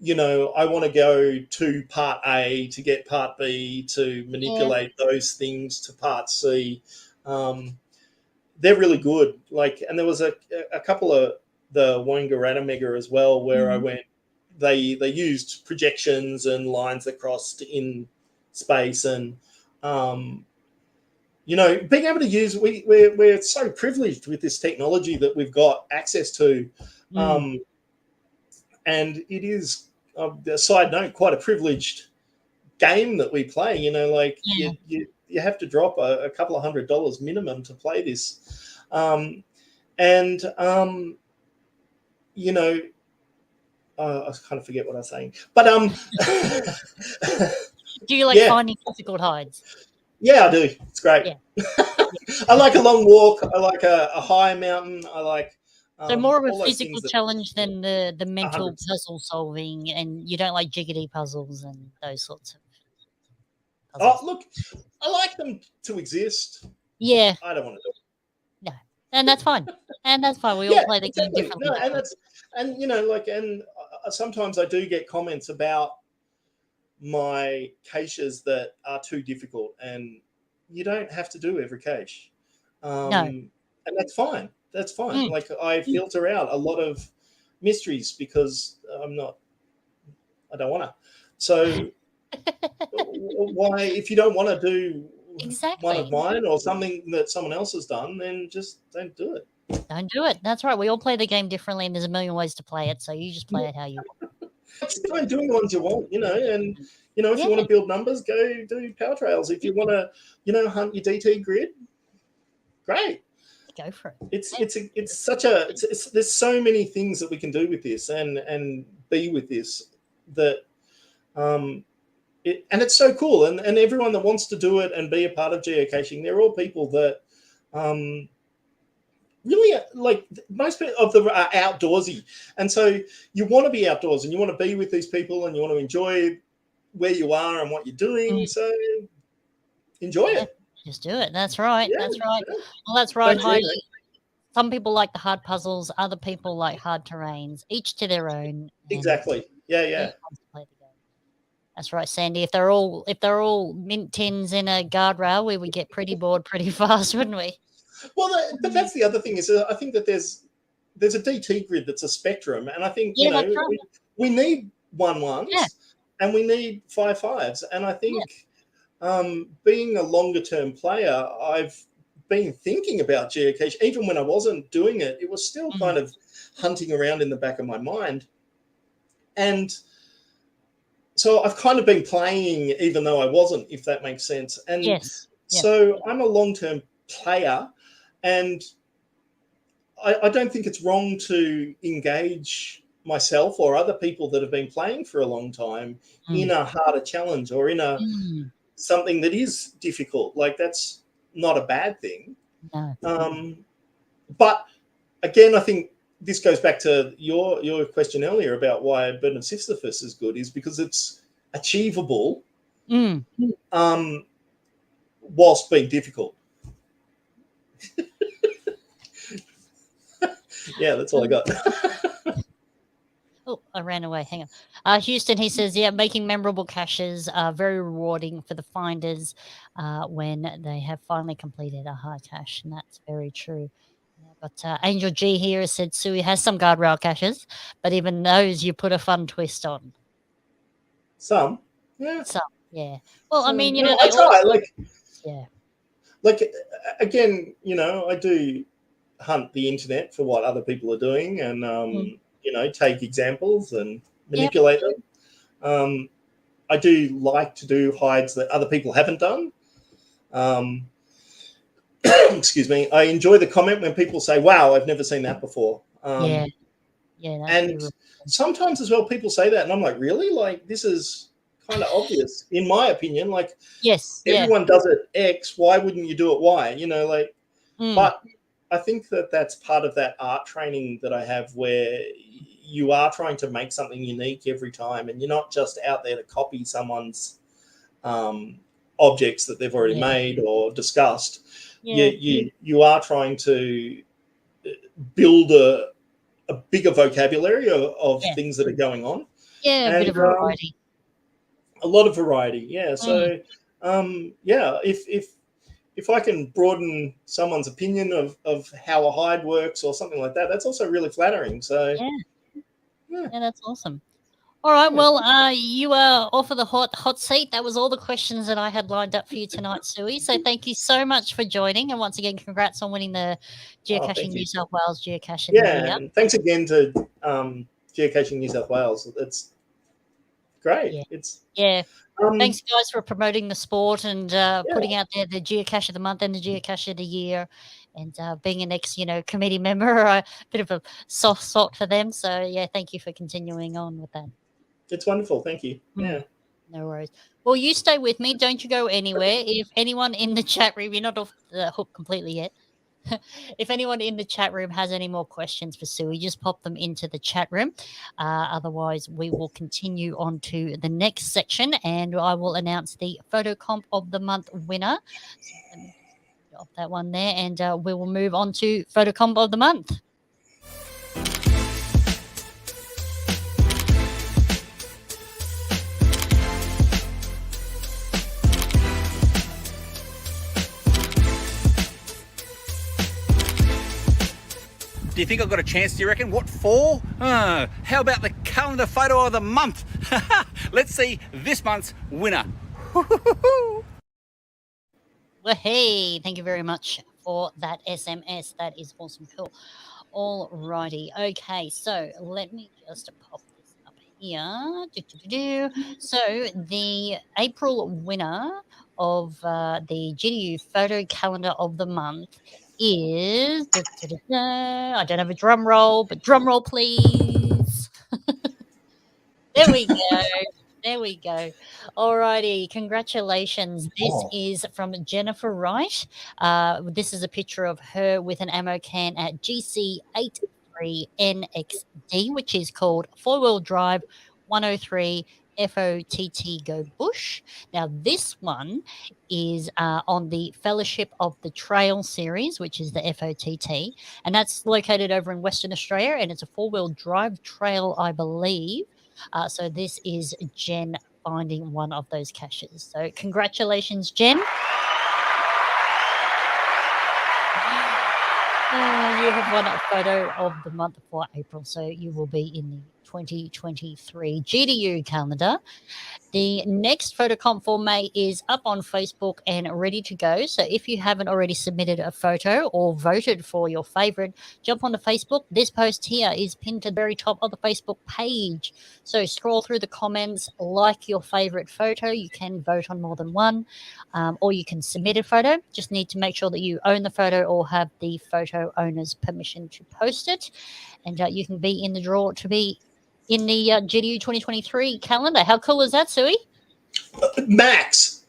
I want to go to part A to get part B, to manipulate those things to part C. They're really good. Like, and there was a couple of the Wangaratta Mega as well, where I went, they used projections and lines that crossed in space, and being able to use, we're so privileged with this technology that we've got access to, and it is, a side note, quite a privileged game that we play. You have to drop a couple of $100 minimum to play this, I kind of forget what I was saying, but do you like finding difficult hides? Yeah, I do. It's great. I like a long walk. I like a high mountain. I like so more of a physical challenge than the mental 100%. Puzzle solving, and you don't like jiggity puzzles and those sorts of puzzles. Oh, look, I like them to exist. Yeah. I don't want to do it. No. And that's fine. We all play the game differently. And sometimes I do get comments about my caches that are too difficult, and you don't have to do every cache. No. and that's fine. That's fine. Mm. Like I filter out a lot of mysteries because I don't want to. So why, if you don't want to do one of mine or something that someone else has done, then just don't do it. Don't do it. That's right. We all play the game differently, and there's a million ways to play it. So you just play it how you want. Just go and do the ones you want, and if you want to build numbers, go do power trails. If you want to, hunt your DT grid, great. Go for it. There's so many things that we can do with this and be with this that and it's so cool. And everyone that wants to do it and be a part of geocaching, they're all people that really, like, most of them are outdoorsy. And so you want to be outdoors and you want to be with these people and you want to enjoy where you are and what you're doing. So enjoy it. Just do it. That's right. Yeah, that's right. yeah. Well, that's right, Heidi. Some people like the hard puzzles. Other people like hard terrains. Each to their own. Exactly. Yeah. That's right, Sandy. If they're all mint tins in a guardrail, we would get pretty bored pretty fast, wouldn't we? Well, but that's the other thing is I think that there's a DT grid that's a spectrum, and I think we need 1-1s and we need 5-5s, and I think being a longer term player, I've been thinking about geocache even when I wasn't doing it. It was still kind of hunting around in the back of my mind, and so I've kind of been playing even though I wasn't, if that makes sense. And so I'm a long-term player, and I don't think it's wrong to engage myself or other people that have been playing for a long time in a harder challenge or in a something that is difficult. Like, that's not a bad thing. No. But again, I think this goes back to your question earlier about why Burden of Sisyphus is good, is because it's achievable whilst being difficult. Yeah, that's all I got. Oh, I ran away. Hang on. Houston, he says, making memorable caches are very rewarding for the finders when they have finally completed a hard cache, and that's very true. But Angel G here has said Sui has some guardrail caches, but even those you put a fun twist on. Some, yeah. Some, yeah. Well, I mean, I try. Like, again, I do hunt the internet for what other people are doing, and take examples and manipulate them. I do like to do hides that other people haven't done. Excuse me. I enjoy the comment when people say, "Wow, I've never seen that before." And sometimes as well, people say that, and I'm like, "Really? Like, this is kind of obvious, in my opinion. Like, everyone does it X. Why wouldn't you do it Y? But I think that that's part of that art training that I have, where you are trying to make something unique every time, and you're not just out there to copy someone's objects that they've already made or discussed. You are trying to build a bigger vocabulary of things that are going on. Yeah, a bit of variety. A lot of variety, So, if I can broaden someone's opinion of how a hide works or something like that, that's also really flattering. So, yeah, that's awesome. All right, well, you are off of the hot seat. That was all the questions that I had lined up for you tonight, Sui. So thank you so much for joining, and once again, congrats on winning the Geocaching New South Wales Geocache. And thanks again to Geocaching New South Wales. It's great. Thanks, guys, for promoting the sport and putting out there the Geocache of the Month and the Geocache of the Year, and being an ex, committee member, a bit of a soft spot for them. So, thank you for continuing on with that. It's wonderful. Thank you. Yeah. No worries. Well, you stay with me. Don't you go anywhere. If anyone in the chat room, you're not off the hook completely yet. If anyone in the chat room has any more questions for Sui, just pop them into the chat room. Otherwise, we will continue on to the next section, and I will announce the Photo Comp of the Month winner. So let me drop that one there, and we will move on to Photo Comp of the Month. Do you think I've got a chance, do you reckon? What for? How about the calendar photo of the month? Let's see this month's winner. Well, hey, thank you very much for that SMS. That is awesome. Cool. All righty. Okay, so let me just pop this up here. So the April winner of the GDU photo calendar of the month is... I don't have a drum roll, but drum roll, please. There we go. There we go. Alrighty, congratulations. This is from Jennifer Wright. This is a picture of her with an ammo can at GC8YXXH, which is called 4-wheel drive 103 FOTT Go Bush. Now, this one is on the Fellowship of the Trail series, which is the FOTT, and that's located over in Western Australia, and it's a 4-wheel drive trail, I believe. So this is Jen finding one of those caches. So congratulations, Jen. You have won a photo of the month for April, so you will be in the 2023 GDU calendar. The next photo comp for May is up on Facebook and ready to go. So if you haven't already submitted a photo or voted for your favorite, jump onto Facebook. This post here is pinned to the very top of the Facebook page. So scroll through the comments, like your favorite photo. You can vote on more than one, or you can submit a photo. Just need to make sure that you own the photo or have the photo owner's permission to post it. And you can be in the draw to be in the GDU 2023 calendar. How cool is that, Suey? Max.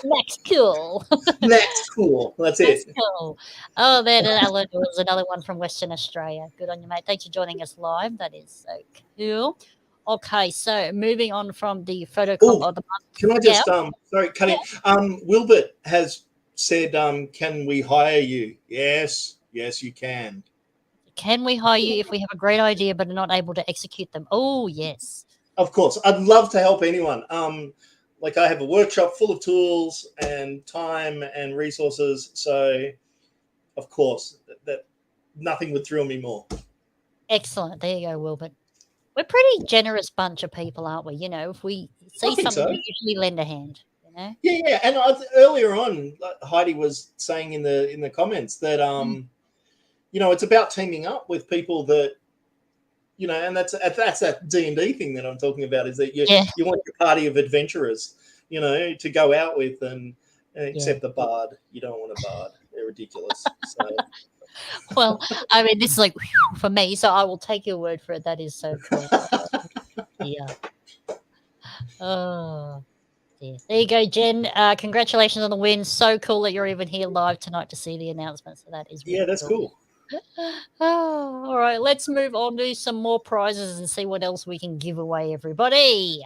Max cool. Max cool. That's it. Cool. Oh, there was another one from Western Australia. Good on you, mate. Thanks for joining us live. That is so cool. Okay, so moving on from the photo comp of the month. Can I just sorry, cutting. Wilbert has said, can we hire you? Yes, you can. Can we hire you if we have a great idea but are not able to execute them? Oh, yes. Of course. I'd love to help anyone. Like I have a workshop full of tools and time and resources. So, of course, that nothing would thrill me more. Excellent. There you go, Wilbert. We're a pretty generous bunch of people, aren't we? You know, if we see something, we usually lend a hand. You know? Yeah. And earlier on, Heidi was saying in the comments that you know, it's about teaming up with people that, you know, and that's that D&D thing that I'm talking about, is that you want your party of adventurers, you know, to go out with, and except the bard. You don't want a bard. They're ridiculous. So. Well, I mean, this is like for me, so I will take your word for it. That is so cool. Yeah. Oh, dear. There you go, Jen. Congratulations on the win. So cool that you're even here live tonight to see the announcement. So that is really that's cool. Oh, all right, let's move on to some more prizes and see what else we can give away, everybody.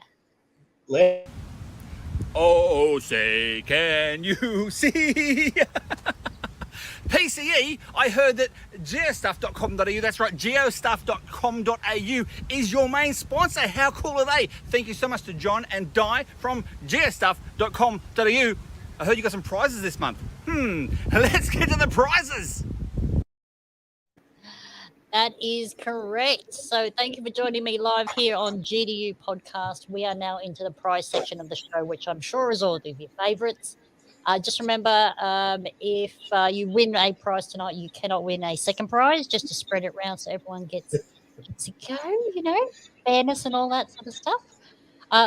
Oh, say, can you see? PCE, I heard that geostuff.com.au, that's right, geostuff.com.au is your main sponsor. How cool are they? Thank you so much to John and Di from geostuff.com.au. I heard you got some prizes this month. Let's get to the prizes. That is correct. So thank you for joining me live here on GDU Podcast. We are now into the prize section of the show, which I'm sure is all of your favourites. Just remember, if you win a prize tonight, you cannot win a second prize, just to spread it around so everyone gets to go, you know, fairness and all that sort of stuff.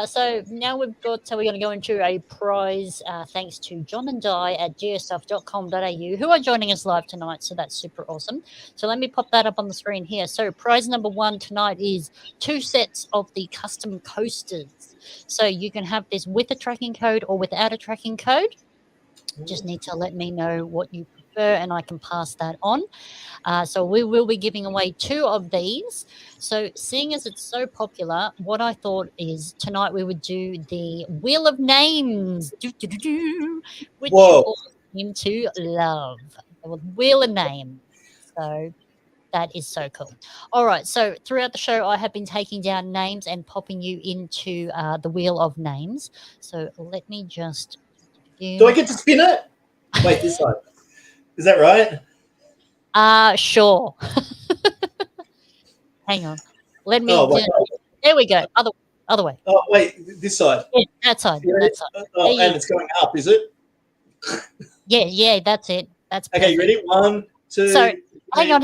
So now we're going to go into a prize thanks to John and Di at geostuff.com.au, who are joining us live tonight. So that's super awesome. So let me pop that up on the screen here. So prize number 1 tonight is 2 sets of the custom coasters. So you can have this with a tracking code or without a tracking code. Just need to let me know what you prefer and I can pass that on. So we will be giving away 2 of these. So seeing as it's so popular, what I thought is tonight we would do the Wheel of Names, which you all seem to love. The Wheel of Names. So that is so cool. All right. So throughout the show, I have been taking down names and popping you into the Wheel of Names. So let me just... Do I get to spin it? Wait, this side. Is that right? Sure. Hang on. Let me Oh, wait. there we go. Other way. Oh, wait, this side. Yeah, that side. You ready? That side. Oh, and it's going up, is it? Yeah, that's it. That's perfect. Okay, you ready? 1, 2. So, three. hang on.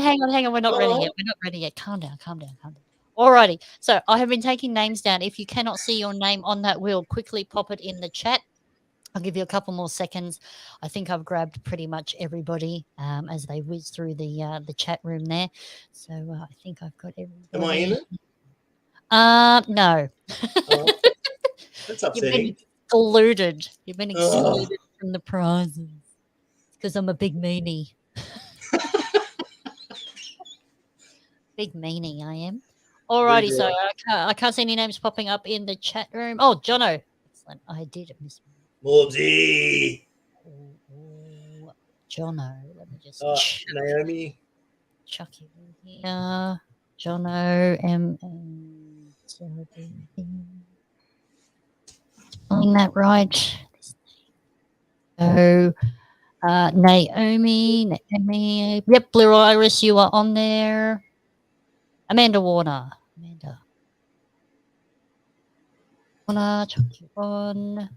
We're not ready Oh. yet. We're not ready yet. Calm down. Alrighty. So I have been taking names down. If you cannot see your name on that wheel, quickly pop it in the chat. I'll give you a couple more seconds. I think I've grabbed pretty much everybody as they whiz through the chat room there. So I think I've got everybody. Am I in it? No. Oh, that's You've been upsetting. excluded. You've been excluded from the prizes because I'm a big meanie. Big meanie, I am. Alrighty, so I can't see any names popping up in the chat room. Oh, Jono. Excellent. I did miss Morbsy. Jono. Let me just Naomi. chuck you in here. Jono spelling that right. So Naomi. Yep, Blue Iris, you are on there. Amanda Warner. Chuck you on.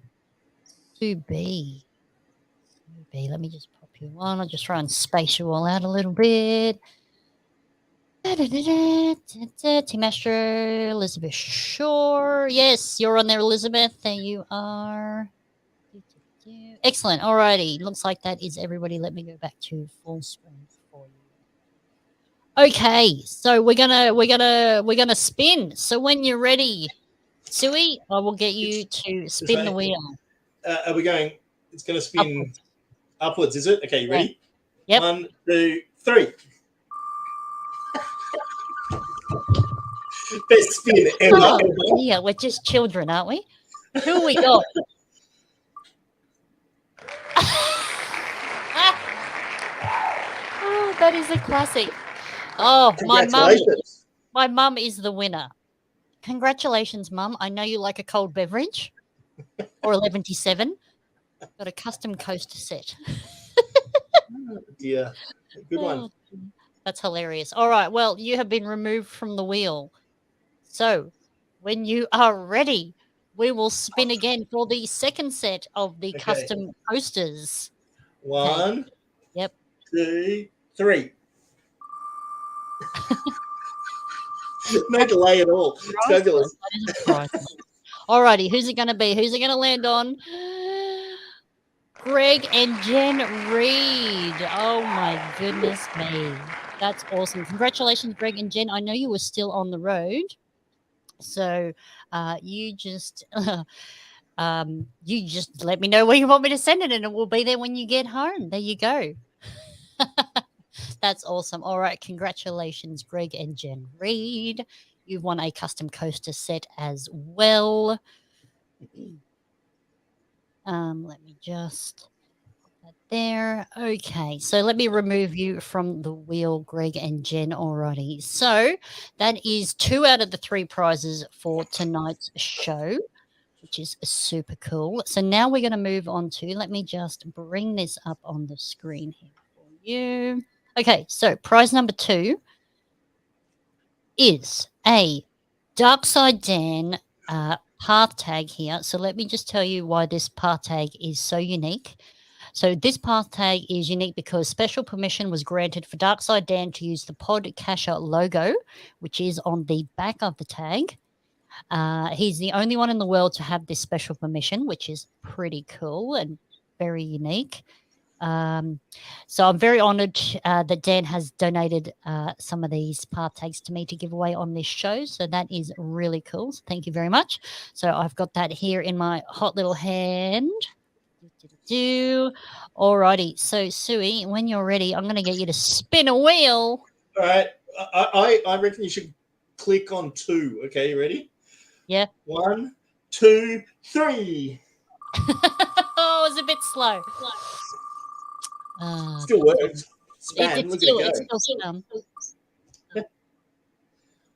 Sue B. Let me just pop you on. I'll just try and space you all out a little bit. Team Astro, Elizabeth Shore. Yes, you're on there, Elizabeth. There you are. Excellent. Alrighty. Looks like that is everybody. Let me go back to full screen for you. Okay, so we're gonna spin. So when you're ready, Sui, I will get you to spin the wheel. Are we going? It's going to spin upwards, is it? Okay, you ready? Yep. 1, 2, 3. Best spin ever. Yeah, we're just children, aren't we? Who we got? Oh, that is a classic. Oh, my mum is the winner. Congratulations, Mum. I know you like a cold beverage or 11-7. Got a custom coaster set. Yeah, good one. That's hilarious. All right, well, you have been removed from the wheel. So when you are ready, we will spin again for the second set of the custom coasters. 1, Yep. 2, 3. No delay at all. It's fabulous. Alrighty, who's it going to be? Who's it going to land on? Greg and Jen Reed. Oh my goodness me. That's awesome. Congratulations, Greg and Jen. I know you were still on the road. So you just let me know where you want me to send it and it will be there when you get home. There you go. That's awesome. All right. Congratulations, Greg and Jen Reed. You've won a custom coaster set as well. Let me just put that there. Okay. So let me remove you from the wheel, Greg and Jen. Alrighty. So that is 2 out of the 3 prizes for tonight's show, which is super cool. So now we're going to move on to, let me just bring this up on the screen here for you. Okay, so prize number 2 is a Darkside Dan path tag here. So let me just tell you why this path tag is so unique. So this path tag is unique because special permission was granted for Darkside Dan to use the Podcacher logo, which is on the back of the tag. He's the only one in the world to have this special permission, which is pretty cool and very unique. So I'm very honored that Dan has donated some of these path tags to me to give away on this show. So that is really cool. So thank you very much. So I've got that here in my hot little hand. Alrighty. So Sui, when you're ready, I'm going to get you to spin a wheel. All right. I reckon you should click on 2. Okay, you ready? Yeah. 1, 2, 3. Oh, it was a bit slow. Still works. Span, look at it go. Still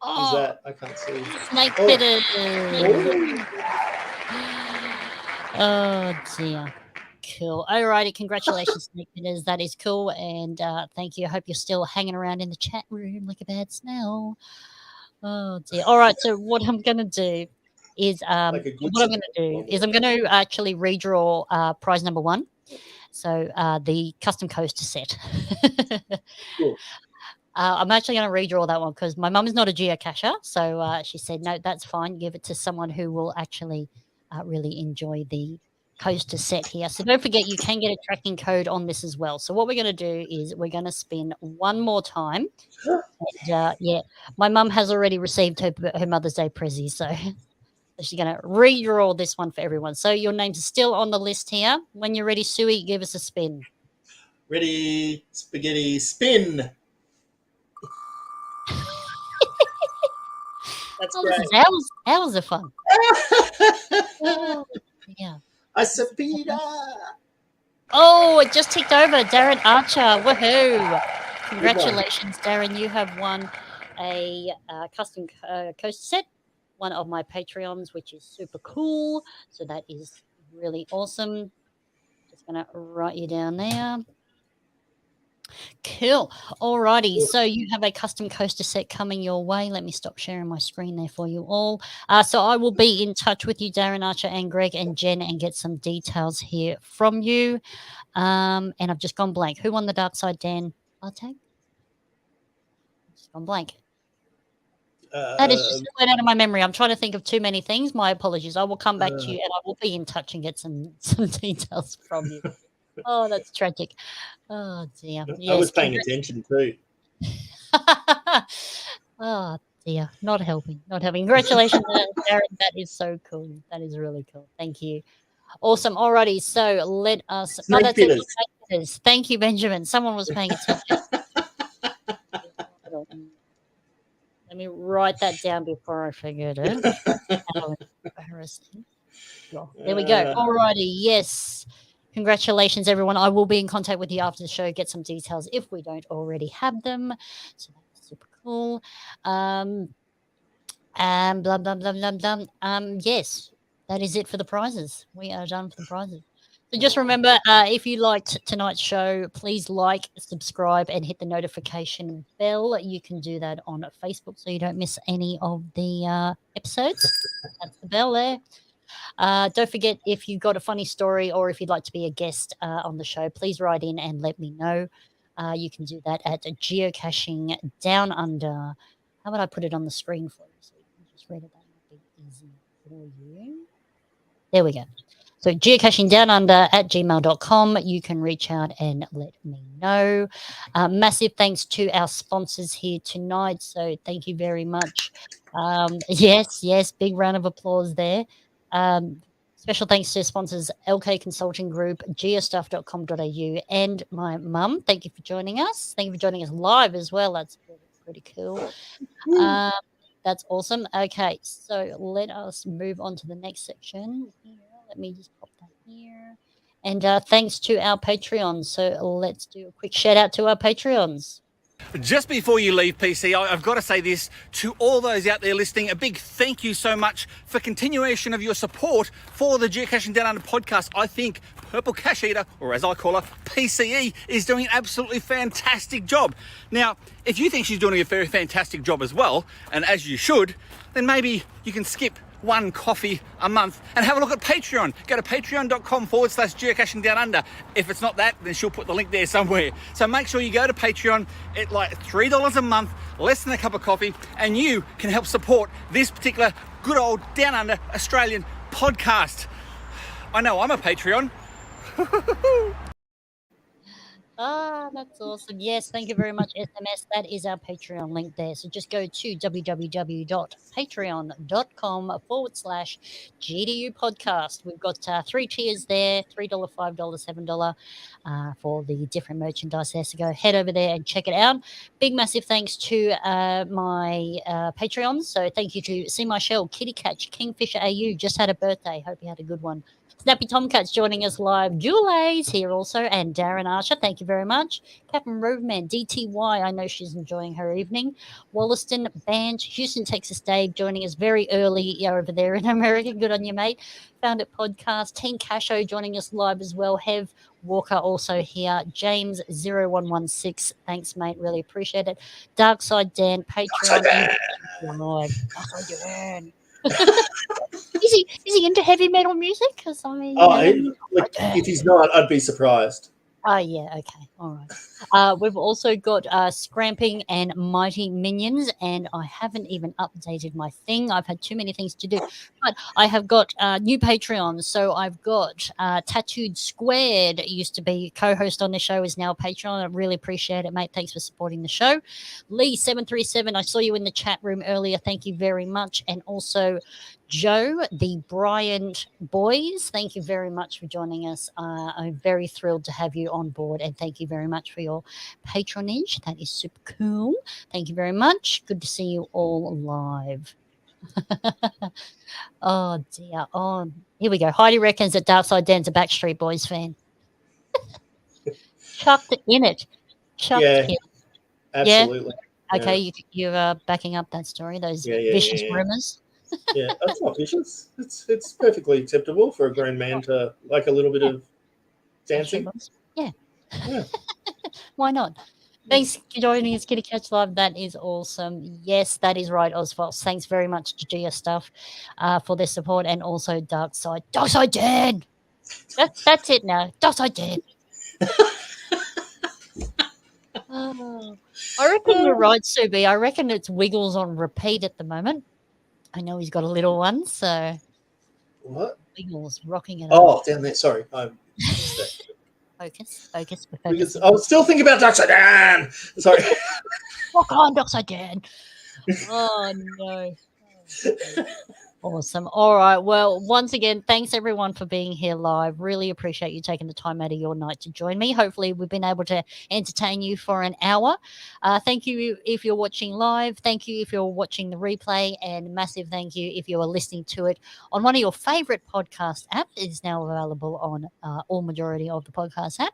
Is that? I can't see. Snake fitters. Oh dear. cool. Alrighty, congratulations, Snake Pitters. That is cool, and thank you. I hope you're still hanging around in the chat room like a bad smell. Oh dear. All right. So what I'm gonna do is I'm gonna actually redraw prize number 1. So the custom coaster set. Cool. I'm actually going to redraw that one because my mum is not a geocacher. So she said, no, that's fine. Give it to someone who will actually really enjoy the coaster set here. So don't forget, you can get a tracking code on this as well. So what we're going to do is we're going to spin one more time. And, yeah, my mum has already received her Mother's Day prezi. So she's going to redraw this one for everyone. So your names are still on the list here. When you're ready, Suey, give us a spin. Ready, spaghetti, spin. That's great. Hours of fun. Oh, yeah. I said, Peter. Oh, it just ticked over. Darren Archer. Woohoo. Congratulations, Darren. You have won a custom coaster set, one of my Patreons, which is super cool. So that is really awesome. Just going to write you down there. Cool. Alrighty. So you have a custom coaster set coming your way. Let me stop sharing my screen there for you all. So I will be in touch with you, Darren Archer and Greg and Jen, and get some details here from you. And I've just gone blank. Who won the Dark Side Dan latte? Just gone blank. That is just right out of my memory. I'm trying to think of too many things. My apologies. I will come back to you and I will be in touch and get some details from you. Oh, that's tragic. Oh, dear. Yes, I was paying attention too. Oh, dear. Not helping. Congratulations, Darren. That is so cool. That is really cool. Thank you. Awesome. Alrighty. So let us. Thank you, Benjamin. Someone was paying attention. Let me write that down before I forget it. Embarrassing. There we go. Alrighty. Yes. Congratulations, everyone. I will be in contact with you after the show, get some details if we don't already have them. So that's super cool. Yes, that is it for the prizes. We are done for the prizes. So just remember, if you liked tonight's show, please like, subscribe, and hit the notification bell. You can do that on Facebook so you don't miss any of the episodes. That's the bell there. Don't forget, if you've got a funny story or if you'd like to be a guest on the show, please write in and let me know. You can do that at Geocaching Down Under. How about I put it on the screen for you so you can just read it? That might be easy for you. There we go. So geocachingdownunder@gmail.com. You can reach out and let me know. Massive thanks to our sponsors here tonight. So thank you very much. Yes, big round of applause there. Special thanks to sponsors LK Consulting Group, geostuff.com.au, and my mum. Thank you for joining us. Thank you for joining us live as well. That's pretty cool. That's awesome. Okay, so let us move on to the next section here. Let me just pop that here. And thanks to our Patreons. So let's do a quick shout out to our Patreons. Just before you leave, PC, I've got to say this to all those out there listening. A big thank you so much for continuation of your support for the Geocaching Down Under podcast. I think Purple Cache Eater, or as I call her, PCE, is doing an absolutely fantastic job. Now, if you think she's doing a very fantastic job as well, and as you should, then maybe you can skip one coffee a month and have a look at Patreon. Go to patreon.com/geocaching down under. If it's not that, then she'll put the link there somewhere. So make sure you go to Patreon at like $3 a month, less than a cup of coffee, and you can help support this particular good old Down Under Australian podcast. I know I'm a Patreon. That's awesome. Yes, thank you very much, SMS. That is our Patreon link there. So just go to www.patreon.com/GDU podcast. We've got 3 tiers there, $3, $5, $7 for the different merchandise there. So go head over there and check it out. Big, massive thanks to my Patreons. So thank you to See My Shell, Kitty Catch, Kingfisher AU, just had a birthday. Hope you had a good one. Snappy Tomcat's joining us live. Julay's here also, and Darren Archer, thank you very much. Captain Roveman, DTY, I know she's enjoying her evening. Wollaston, Band, Houston, Texas Dave, joining us very early over there in America. Good on you, mate. Found It Podcast, Team Casho joining us live as well. Hev Walker also here. James0116, thanks, mate. Really appreciate it. Darkside Dan, Patreon. Live. Darkside Dan. Is he into heavy metal music? Because I mean, if he's not, I'd be surprised. Oh, yeah, okay, all right. We've also got Scramping and Mighty Minions, and I haven't even updated my thing. I've had too many things to do. But I have got new Patreons. So I've got Tattooed Squared, used to be co-host on the show, is now a Patreon. I really appreciate it, mate. Thanks for supporting the show. Lee737, I saw you in the chat room earlier. Thank you very much. And also Joe, the Bryant Boys, thank you very much for joining us. I'm very thrilled to have you on board, and thank you very much for your patronage. That is super cool. Thank you very much. Good to see you all live. Oh, dear. Oh, here we go. Heidi reckons that Darkside Dan's a Backstreet Boys fan. Chucked in it. Yeah, absolutely. Yeah? Okay, you're backing up that story, those vicious rumors. Yeah, that's not vicious. It's perfectly acceptable for a grown man to like a little bit of dancing. Yeah. Why not? Thanks for joining us, Kitty Catch Live. That is awesome. Yes, that is right, Oswald. Thanks very much to Gia Stuff for their support, and also Darkside. Darkside Dan! That's it now. Darkside Dan. Oh, I reckon you're right, Subi. I reckon it's Wiggles on repeat at the moment. I know he's got a little one, so what? Wiggles rocking it. Oh, down there. Sorry, Focus. I was still thinking about Darkside Dan. Sorry. Rock on, Darkside Dan. Oh no. Awesome. All right. Well, once again, thanks everyone for being here live. Really appreciate you taking the time out of your night to join me. Hopefully, we've been able to entertain you for an hour. Thank you if you're watching live. Thank you if you're watching the replay, and massive thank you if you are listening to it on one of your favorite podcast apps. It is now available on all majority of the podcast apps.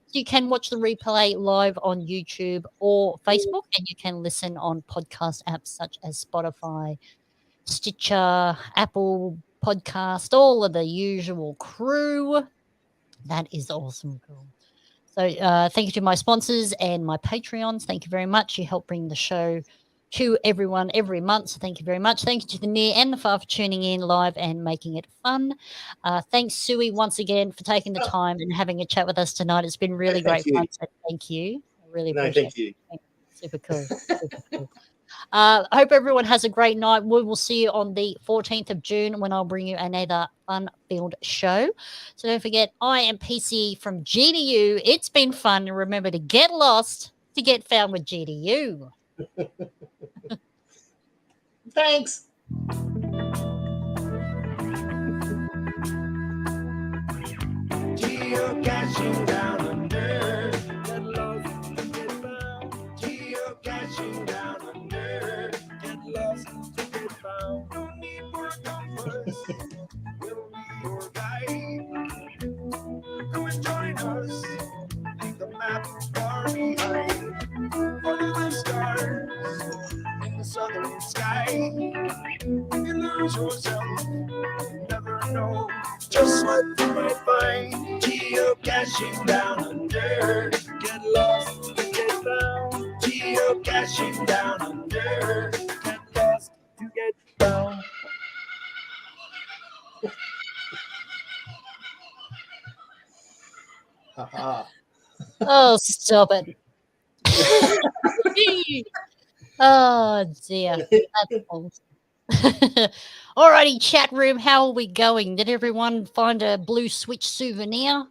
So you can watch the replay live on YouTube or Facebook, and you can listen on podcast apps such as Spotify, Stitcher, Apple Podcast, all of the usual crew. That is awesome. Cool. So thank you to my sponsors and my Patreons. Thank you very much. You help bring the show to everyone every month. So thank you very much. Thank you to the near and the far for tuning in live and making it fun. Thanks, Sui, once again for taking the time and having a chat with us tonight. It's been really great fun. So thank you. I really appreciate it. Thank you. Super cool. Super cool. I hope everyone has a great night. We will see you on the 14th of June when I'll bring you another fun-filled show. So don't forget, I am PC from GDU. It's been fun. And remember to get lost to get found with GDU. Thanks. Geocaching down under. Get lost to get found. Geocaching down under. Get lost to get found. No need for a compass. We'll be your guide. Come and join us. Leave the map far behind. Follow the stars in the southern sky. You lose yourself. You never know just what you might find. Geocaching down under. Get lost to get found. Geocaching down under. Get lost to get found. Oh, stop it. Oh, dear. That's awesome. Alrighty, chat room, how are we going? Did everyone find a Blue Switch souvenir?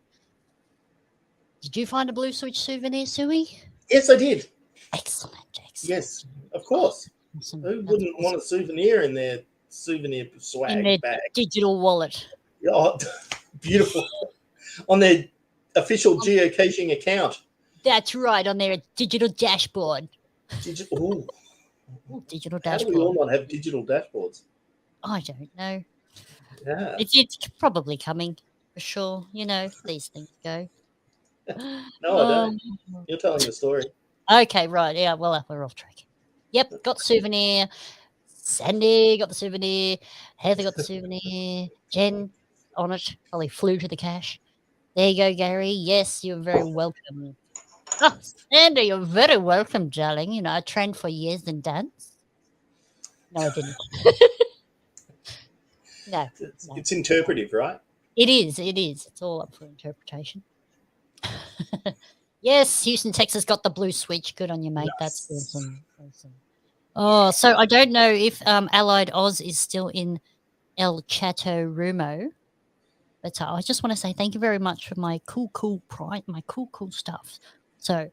Did you find a Blue Switch souvenir, Sui? Yes, I did. Excellent. Yes, of course. Awesome. Who wouldn't want a souvenir in their souvenir swag in their bag? Digital wallet. Oh, beautiful. On their official geocaching account. That's right, on their digital dashboard. Digital dashboard. How do we all not have digital dashboards? I don't know. Yeah. It's probably coming for sure. You know, these things go. No, I don't. You're telling the story. Okay, right. Yeah, well, we're off track. Yep, got the souvenir. Sandy got the souvenir. Heather got the souvenir. Jen on it. Probably flew to the cache. There you go, Gary. Yes, you're very welcome. Oh, Sandy, you're very welcome, darling. You know, I trained for years in dance. No, I didn't. No, no. It's interpretive, right? It is. It is. It's all up for interpretation. Yes, Houston, Texas got the blue switch. Good on you, mate. That's Nice. awesome. Awesome. Oh, so I don't know if Allied Oz is still in El Chateau Rumo, but I just want to say thank you very much for my cool stuff. So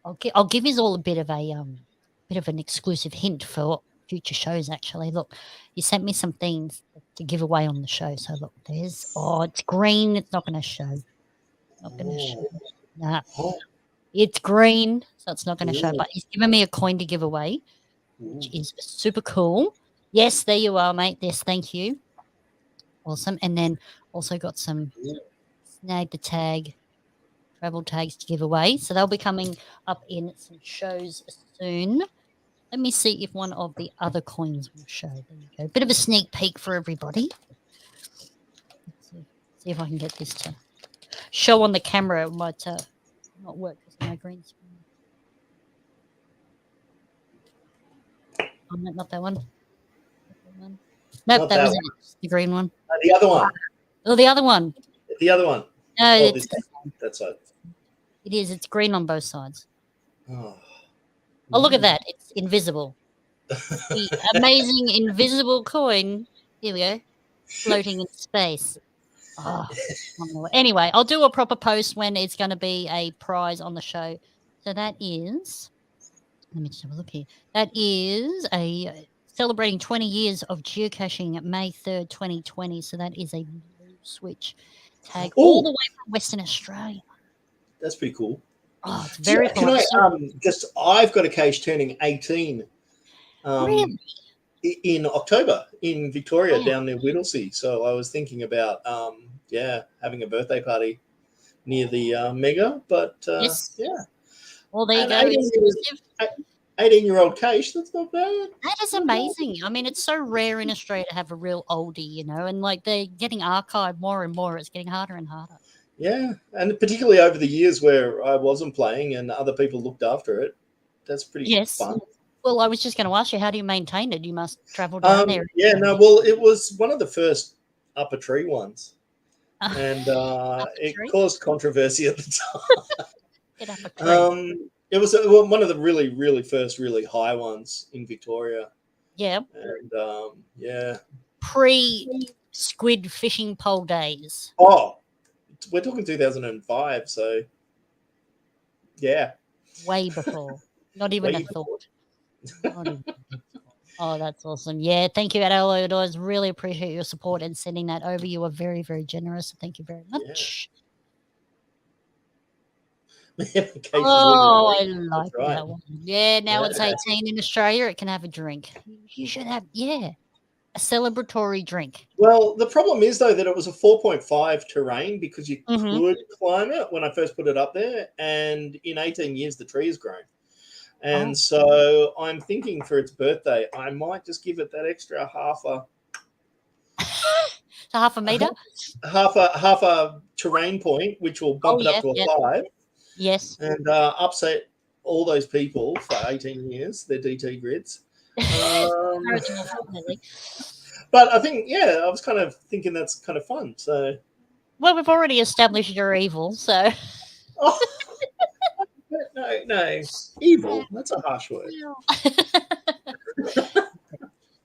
I'll give you all a bit of an exclusive hint for future shows. Actually, look, you sent me some things to give away on the show. So look, it's green. It's not going to show. Not going to show. Nah. Oh, It's green, so it's not going to show, Ooh. but he's given me a coin to give away, which ooh. is super cool. Yes, there you are, mate. Yes, thank you. Awesome. And then also got some snag the tag, travel tags to give away. So they'll be coming up in some shows soon. Let me see if one of the other coins will show. There you go. Bit of a sneak peek for everybody. Let's see if I can get this to show on the camera. It might not work because of my green screen. Oh, no, not that one. Nope, Not that that was one. it. The green one. The other one. Oh, the other one. The other one. No, Oh, it's, that's right. it is. It's green on both sides. Oh. Oh, look at that. It's invisible. The amazing invisible coin. Here we go. Floating in space. Oh, anyway, I'll do a proper post when it's going to be a prize on the show. So that is, let me just have a look here. That is a celebrating 20 years of geocaching, May 3rd, 2020. So that is a blue switch tag all the way from Western Australia. That's pretty cool. Oh, it's very cool. Can I I've got a cache turning 18 really? in October in Victoria down near Whittlesea. So I was thinking about having a birthday party near the mega, but Yes. yeah. Well, there you go. 18-year-old cache, that's not bad. That is amazing. I mean, it's so rare in Australia to have a real oldie, you know, and like they're getting archived more and more. It's getting harder and harder. Yeah, and particularly over the years where I wasn't playing and other people looked after it, that's pretty fun. Well, I was just going to ask you, how do you maintain it? You must travel down there. Yeah, no, well, it was one of the first upper tree ones, and it caused controversy at the time. Get up a tree. It was one of the really, really first really high ones in Victoria. Yeah. And yeah. Pre-squid fishing pole days. Oh, we're talking 2005, so yeah. Way before. Not even a thought. Oh, that's awesome. Yeah, thank you, Adele. I really appreciate your support and sending that over. You are very, very generous. Thank you very much. Yeah. Oh, I like that one. Yeah, now it's 18 in Australia. It can have a drink. You should have, a celebratory drink. Well, the problem is, though, that it was a 4.5 terrain because you could climb it when I first put it up there. And in 18 years, the tree has grown. And so I'm thinking for its birthday, I might just give it that extra half a meter? Half a terrain point, which will bump it up to a 5. Yes. And upset all those people for 18 years, their DT grids. But I think, I was kind of thinking that's kind of fun. So, well, we've already established you're evil, so. No, evil. That's a harsh word.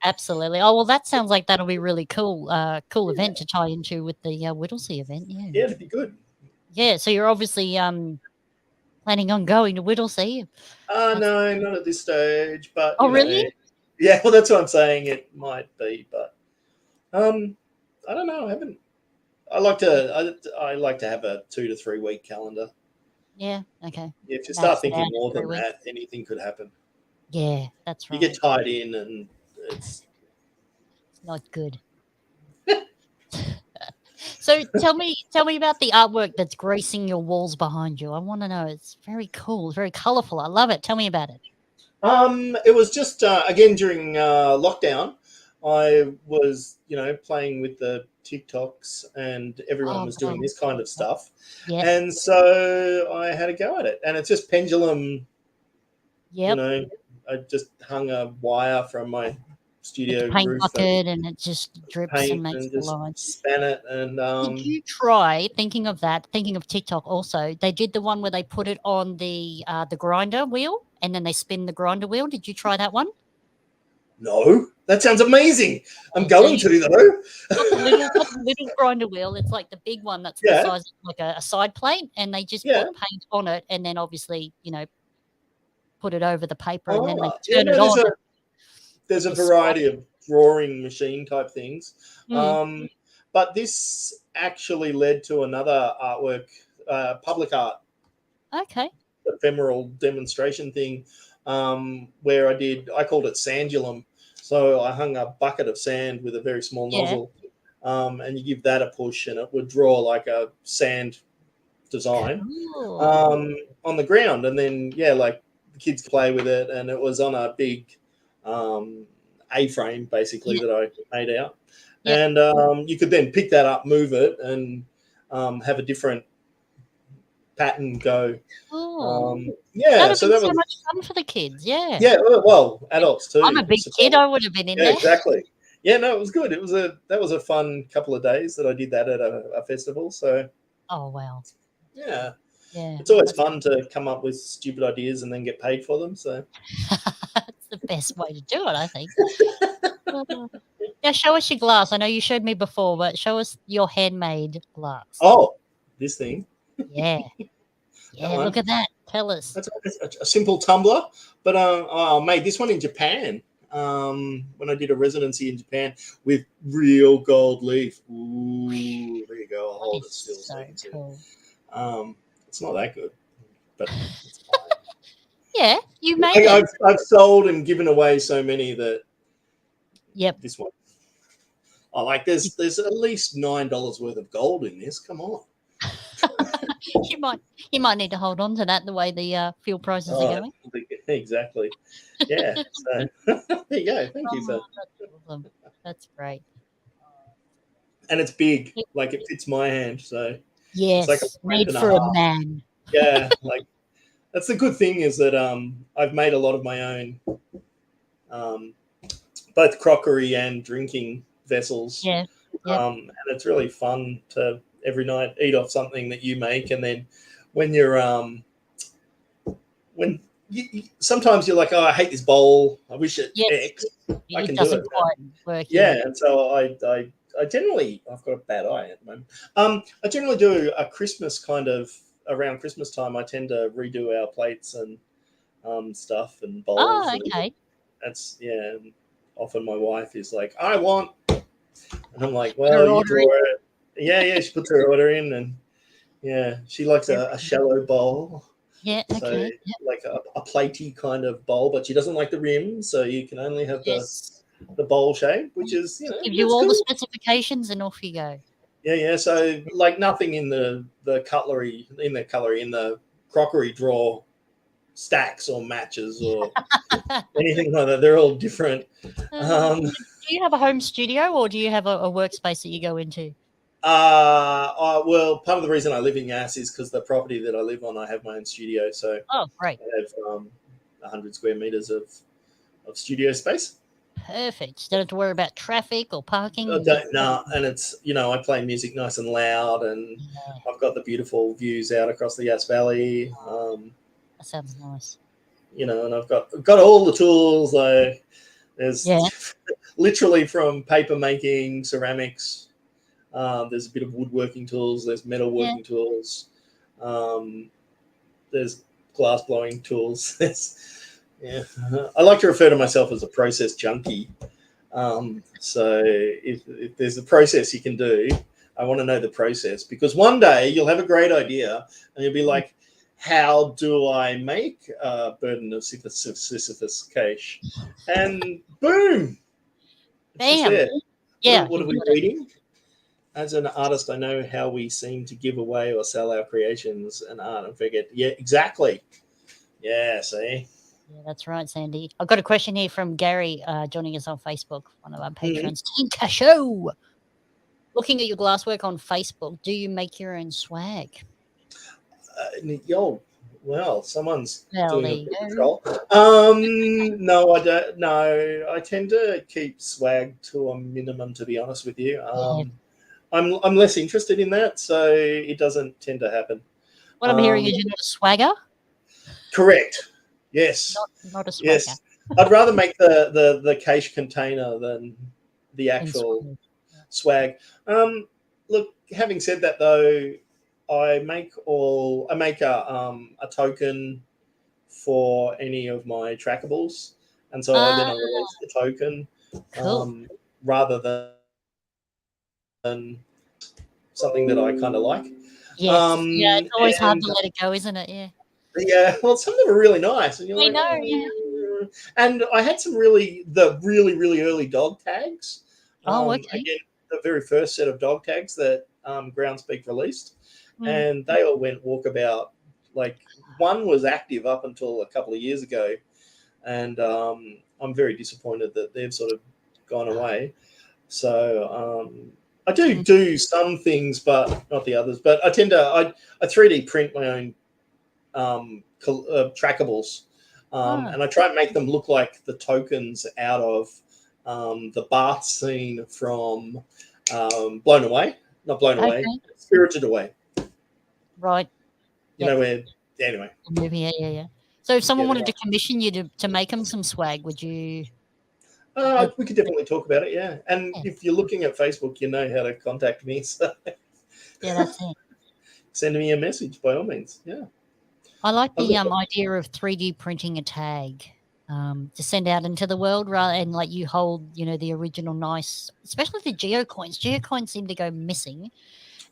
Absolutely. Oh, well, that sounds like that'll be really cool. Cool event to tie into with the Whittlesea event. Yeah, it'd be good. Yeah, so you're obviously planning on going to Whittlesea. No, not at this stage. But really? Yeah, well, that's what I'm saying. It might be, but I don't know. I haven't. I like to have a 2 to 3 week calendar. Yeah. Okay. If you start thinking more than that, anything could happen. Yeah, that's right. You get tied in, and it's not good. So tell me about the artwork that's gracing your walls behind you. I want to know. It's very cool. It's very colorful. I love it. Tell me about it. It was just again during lockdown. I was, playing with the TikToks, and everyone Oh, was doing God. this kind of stuff, Yeah. and so I had a go at it. And it's just pendulum. Yep. I just hung a wire from my With studio the paint roof bucket, and it just drips and paint makes and the just lines. span it. And Did you try thinking of TikTok also? They did the one where they put it on the grinder wheel and then they spin the grinder wheel. Did you try that one? no, that sounds amazing. I'm So going to though. not the little grinder wheel. It's like the big one that's the Yeah, size of like a side plate, and they just yeah. put paint on it, and then obviously put it over the paper, and then they Yeah. turn it No, on. there's a It just spun. variety of drawing machine type things. Mm, But this actually led to another artwork, public art okay. ephemeral demonstration thing, where I called it Sandulum. So I hung a bucket of sand with a very small Yeah. nozzle, and you give that a push, and it would draw like a sand design Cool. on the ground. And then, like the kids play with it, and it was on a big A-frame basically Yeah. that I made out. Yep. And you could then pick that up, move it, and have a different pattern go. Cool. Yeah, That'd so be that so was much fun for the kids. Yeah. well, adults too. I'm a big kid. I would have been in Yeah, there. exactly. Yeah, no, it was good. That was a fun couple of days that I did that at a festival. So Oh wow. yeah, Yeah. it's always fun to come up with stupid ideas and then get paid for them. So That's the best way to do it, I think. Now show us your glass. I know you showed me before, but show us your handmade glass. this thing. Yeah. Yeah, look at that. Tell us. That's a simple tumbler, but I made this one in Japan when I did a residency in Japan with real gold leaf. Ooh, there you go. I'll hold it still so you can see cool. it. It's not that good, but it's fine. Yeah, you made it. I've sold and given away so many that. Yep. This one. I like. There's at least $9 worth of gold in this. Come on. You might need to hold on to that the way the fuel prices are going. Exactly. Yeah. So there you go. Thank you, sir. That's awesome. That's great. And it's big. Like it fits my hand. So yes, it's like made for a man. Yeah, like that's the good thing is that I've made a lot of my own, both crockery and drinking vessels. Yeah. Yep. And it's really fun to every night eat off something that you make, and then when you're sometimes you're like, oh, I hate this bowl. I wish it X. I can do it. Quite work. Yeah, and so I generally, I've got a bad eye at the moment. I generally do a Christmas kind of around Christmas time. I tend to redo our plates and stuff and bowls. Oh, okay. That's And often my wife is like, I want, and I'm like, well, you draw it. Yeah, she puts her order in, and she likes a shallow bowl. Yeah, okay. So like a platey kind of bowl, but she doesn't like the rim, so you can only have the bowl shape, which is give you all the specifications and off you go. Yeah. So like nothing in the cutlery in the crockery drawer stacks or matches or anything like that. They're all different. Do you have a home studio, or do you have a workspace that you go into? Well, part of the reason I live in Yass is because the property that I live on, I have my own studio. So great. I have 100 square meters of studio space. Perfect. Don't have to worry about traffic or parking. No, and it's I play music nice and loud, and I've got the beautiful views out across the Yass Valley. That sounds nice. And I've got all the tools. Like there's literally from paper making, ceramics. There's a bit of woodworking tools. There's metalworking tools. There's glass blowing tools. I like to refer to myself as a process junkie. So if there's a process you can do, I want to know the process, because one day you'll have a great idea and you'll be like, how do I make a Burden of Sisyphus cache? And boom! Bam! What are we reading? as an artist, I know how we seem to give away or sell our creations and art and forget. Yeah, exactly. Yeah, see? Yeah, that's right, Sandy. I've got a question here from Gary joining us on Facebook, one of our patrons. Team Cashew. Looking at your glasswork on Facebook, do you make your own swag? Well, someone's Well, there doing a you patrol. No, I don't. No, I tend to keep swag to a minimum, to be honest with you. I'm less interested in that, so it doesn't tend to happen. What I'm hearing is you're not a swagger? Correct. Yes. Not a swagger. Yes. I'd rather make the cache container than the actual swag. Look, having said that though, I make a token for any of my trackables, and so then I release the token rather than something that I kind of like. Yes, yeah, it's always hard to let it go, isn't it? Yeah. Yeah, well, some of them are really nice, and you're like, know, yeah. And I had some really early dog tags. Okay. Again, the very first set of dog tags that Groundspeak released, and they all went walkabout. Like one was active up until a couple of years ago, and I'm very disappointed that they've sort of gone away. So I do some things, but not the others. But I tend to I 3D print my own trackables, and I try and make them look like the tokens out of the bath scene from Blown Away, not Blown Away, Spirited Away. Right. You know where? Anyway. Yeah. So if someone wanted to commission you to make them some swag, would you? We could definitely talk about it. Yeah, and if you're looking at Facebook, you know how to contact me. So yeah, that's it. Send me a message by all means. Yeah. I like the idea of 3D printing a tag to send out into the world, and like you hold, the original nice, especially the geocoins. Geocoins seem to go missing,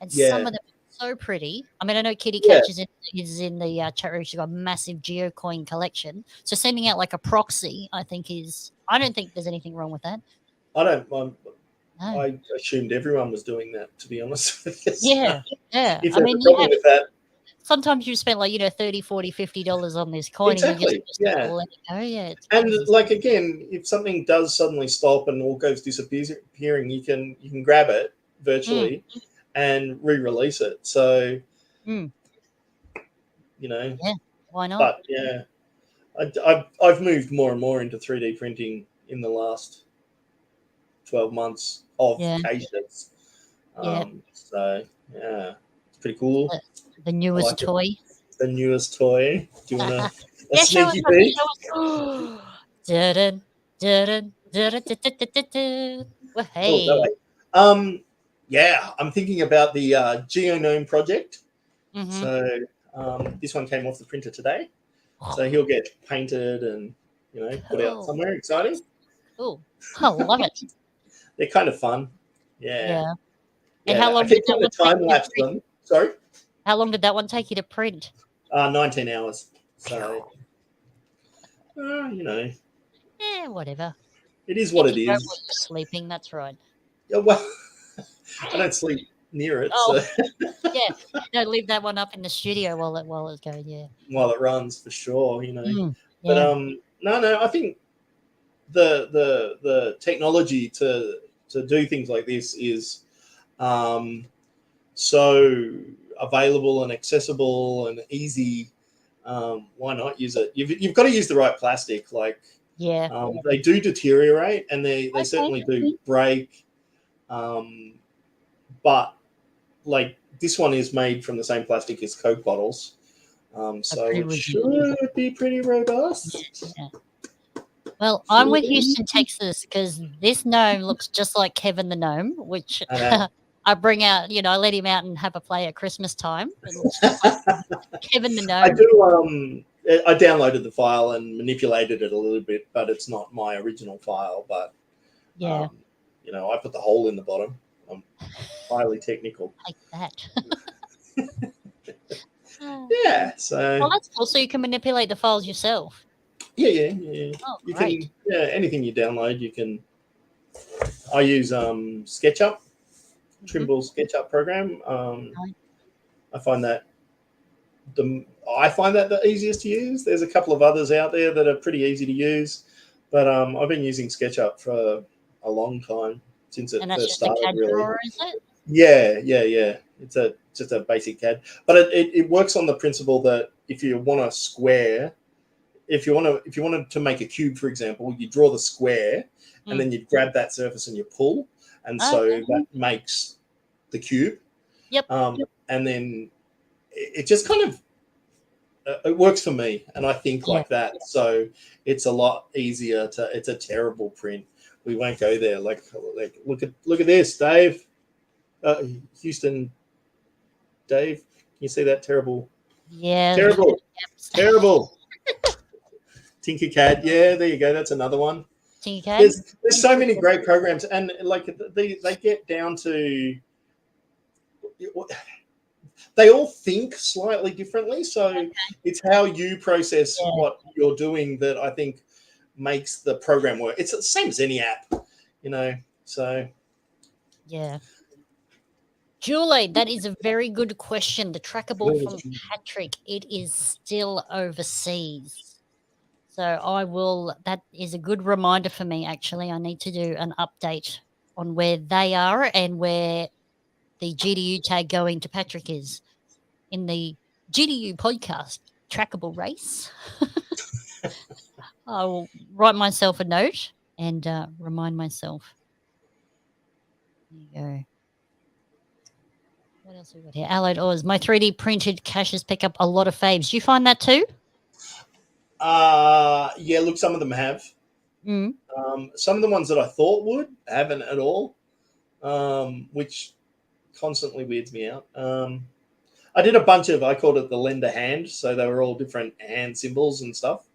and some of them are so pretty. I mean, I know Kitty Catch is in the chat room. She's got a massive geocoin collection. So sending out like a proxy, I don't think there's anything wrong with that. I assumed everyone was doing that, to be honest with you. Yeah. If there's a problem with that. Sometimes you spend like, $30, $40, $50 on this coin. Exactly. And you just let it go. Yeah. And like, again, if something does suddenly stop and all goes disappearing, you can grab it virtually and re-release it. So, Yeah, why not? But yeah, I've moved more and more into 3D printing in the last 12 months of caches. So yeah, it's pretty cool. The newest toy. The newest toy. Do you want a sneaky peek? Well, hey. Yeah, I'm thinking about the GeoGnome project. So this one came off the printer today. So he'll get painted and put out somewhere exciting. Oh, I love it. They're kind of fun. Yeah. And how long did that one time lapse them? Sorry. How long did that one take you to print? 19 hours. So, Yeah, whatever. It is what it is. You're sleeping, that's right. Yeah, well, I don't sleep near it. Oh, so. Yeah. No, leave that one up in the studio while it's going, yeah. While it runs, for sure, But no, I think the technology to do things like this is so available and accessible and easy. Why not use it? You've got to use the right plastic. Like they do deteriorate and they certainly do break. But like this one is made from the same plastic as Coke bottles. So it should be pretty robust. Yeah. Well, I'm with Houston, Texas, because this gnome looks just like Kevin the gnome, which I bring out. I let him out and have a play at Christmas time. It looks just like Kevin the gnome. I downloaded the file and manipulated it a little bit, but it's not my original file. But I put the hole in the bottom. I'm highly technical. Like that. Yeah. So. Well, that's cool. So you can manipulate the files yourself. Yeah. Oh, you great. can, anything you download, you can. I use SketchUp, Trimble SketchUp program. Right. I find that the easiest to use. There's a couple of others out there that are pretty easy to use, but I've been using SketchUp for a long time, since it And that's first just a started. CAD Really, drawer, is it? yeah. It's just a basic CAD, but it works on the principle that if you want a square, if you wanted to make a cube, for example, you draw the square, and then you grab that surface and you pull, and so that makes the cube. Yep. And then it just kind of it works for me, and I think like that. So it's a lot easier to. It's a terrible print. We won't go there. Like look at this, Dave. Houston, Dave. Can you see that terrible? Yeah. Terrible. Tinkercad. Yeah, there you go. That's another one. Tinkercad. There's so many great programs, and like they get down to. They all think slightly differently, so it's how you process what you're doing that I think makes the program work. It's the same as any app, so. Yeah. Julie, that is a very good question. The trackable from Patrick, it is still overseas. So that is a good reminder for me, actually. I need to do an update on where they are and where the GDU tag going to Patrick is in the GDU podcast trackable race. I will write myself a note and remind myself. There you go. What else have we got here? Allied Oz. My 3D printed caches pick up a lot of faves. Do you find that too? Yeah, look, some of them have. Some of the ones that I thought would haven't at all, which constantly weirds me out. I did a bunch of, I called it the lender hand, so they were all different hand symbols and stuff.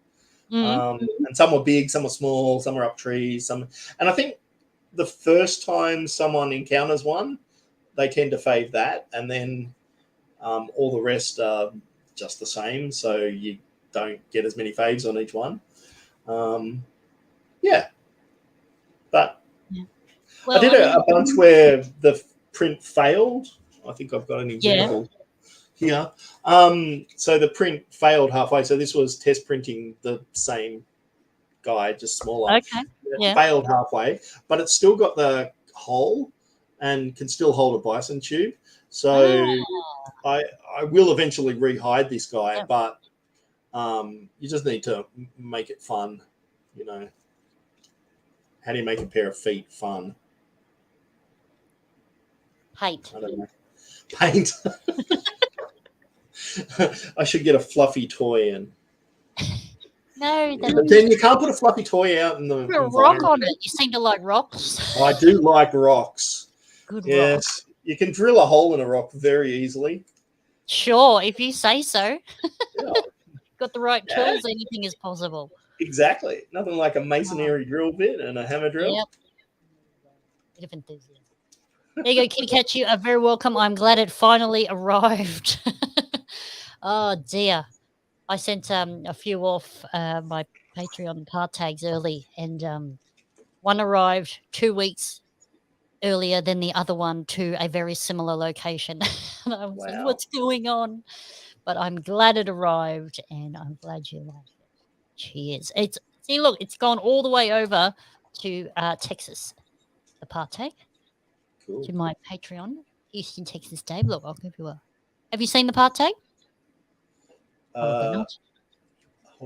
And some were big, some were small, some were up trees, and I think the first time someone encounters one, they tend to fave that, and then all the rest are just the same, so you don't get as many faves on each one. But I did a bunch where the print failed. I think I've got an example here. So the print failed halfway. So this was test printing the same guide, just smaller. Okay. It failed halfway, but it's still got the hole and can still hold a bison tube. So I will eventually rehide this guy, but you just need to make it fun, How do you make a pair of feet fun? Paint. I don't know. Paint. I should get a fluffy toy in. No, but then you can't put a fluffy toy out in the put a rock on it. You seem to like rocks. I do like rocks. Good yes, rock. You can drill a hole in a rock very easily. Sure, if you say so. Got the right tools, anything is possible. Exactly. Nothing like a masonry drill bit and a hammer drill. Yep. Bit of enthusiasm. There you go, Kitty Cat. You are very welcome. I'm glad it finally arrived. Oh, dear. I sent a few off my Patreon part tags early, and one arrived 2 weeks earlier than the other one to a very similar location. And I was like, what's going on? But I'm glad it arrived, and I'm glad you liked it. Cheers. Look, it's gone all the way over to Texas, the part tag. Cool. To my Patreon, Houston, Texas, Dave. Look, I'll give you a. Have you seen the part tag? Hold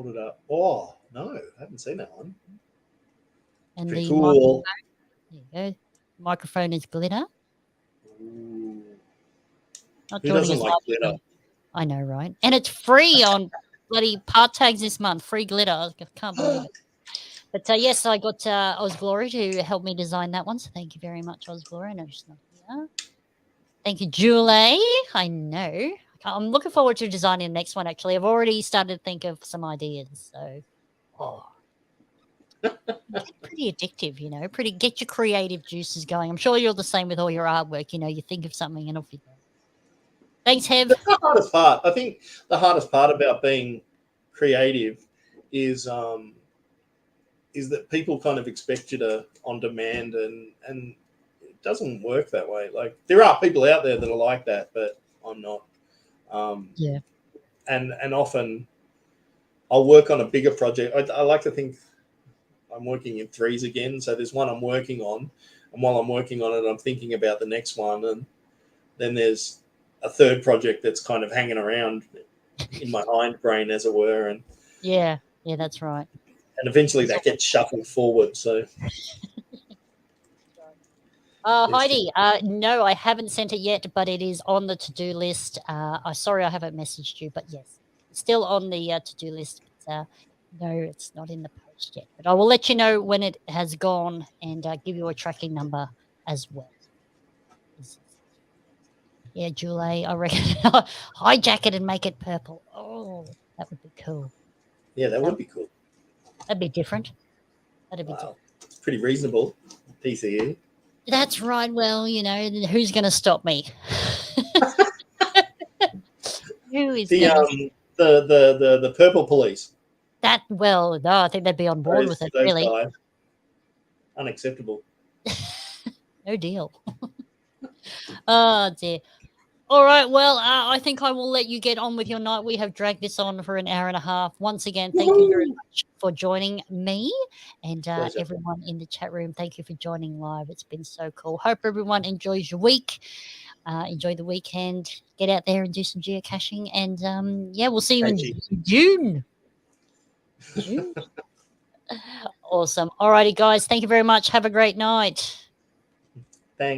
it up. Oh no, I haven't seen that one. And pretty the cool. There you go. Microphone is glitter. Ooh. Not Who doesn't like glitter? I know, right? And it's free on bloody part tags this month. Free glitter. I can't believe it. But yes, I got Oz Glory to help me design that one. So thank you very much, Oz Glory. I know she's not here. Thank you, Julie. I know. I'm looking forward to designing the next one, actually. I've already started to think of some ideas. So, pretty addictive, get your creative juices going. I'm sure you're the same with all your artwork. You think of something and off you go. Thanks, Hev. That's the hardest part. I think the hardest part about being creative is that people kind of expect you to on demand and doesn't work that way. Like there are people out there that are like that, but I'm not. Yeah. And often I'll work on a bigger project. I like to think I'm working in threes again. So there's one I'm working on, and while I'm working on it, I'm thinking about the next one, and then there's a third project that's kind of hanging around in my hind brain, as it were, and Yeah, that's right. and eventually that gets shuffled forward. So Heidi, no, I haven't sent it yet, but it is on the to-do list. Sorry I haven't messaged you, but yes, it's still on the to-do list. But, no, it's not in the post yet. But I will let you know when it has gone and give you a tracking number as well. Yeah, Julie, I reckon hijack it and make it purple. Oh, that would be cool. yeah, that would be cool. That'd be different. That'd be different. It's pretty reasonable, PCE. That's right. Well, who's going to stop me? Who is the purple police? That? Well, no, I think they'd be on board with it. Really, guys. Unacceptable. No deal. Oh dear. All right. Well, I think I will let you get on with your night. We have dragged this on for an hour and a half. Once again, thank you very much for joining me and everyone in the chat room. Thank you for joining live. It's been so cool. Hope everyone enjoys your week. Enjoy the weekend. Get out there and do some geocaching. And we'll see you in June. Awesome. All righty, guys. Thank you very much. Have a great night.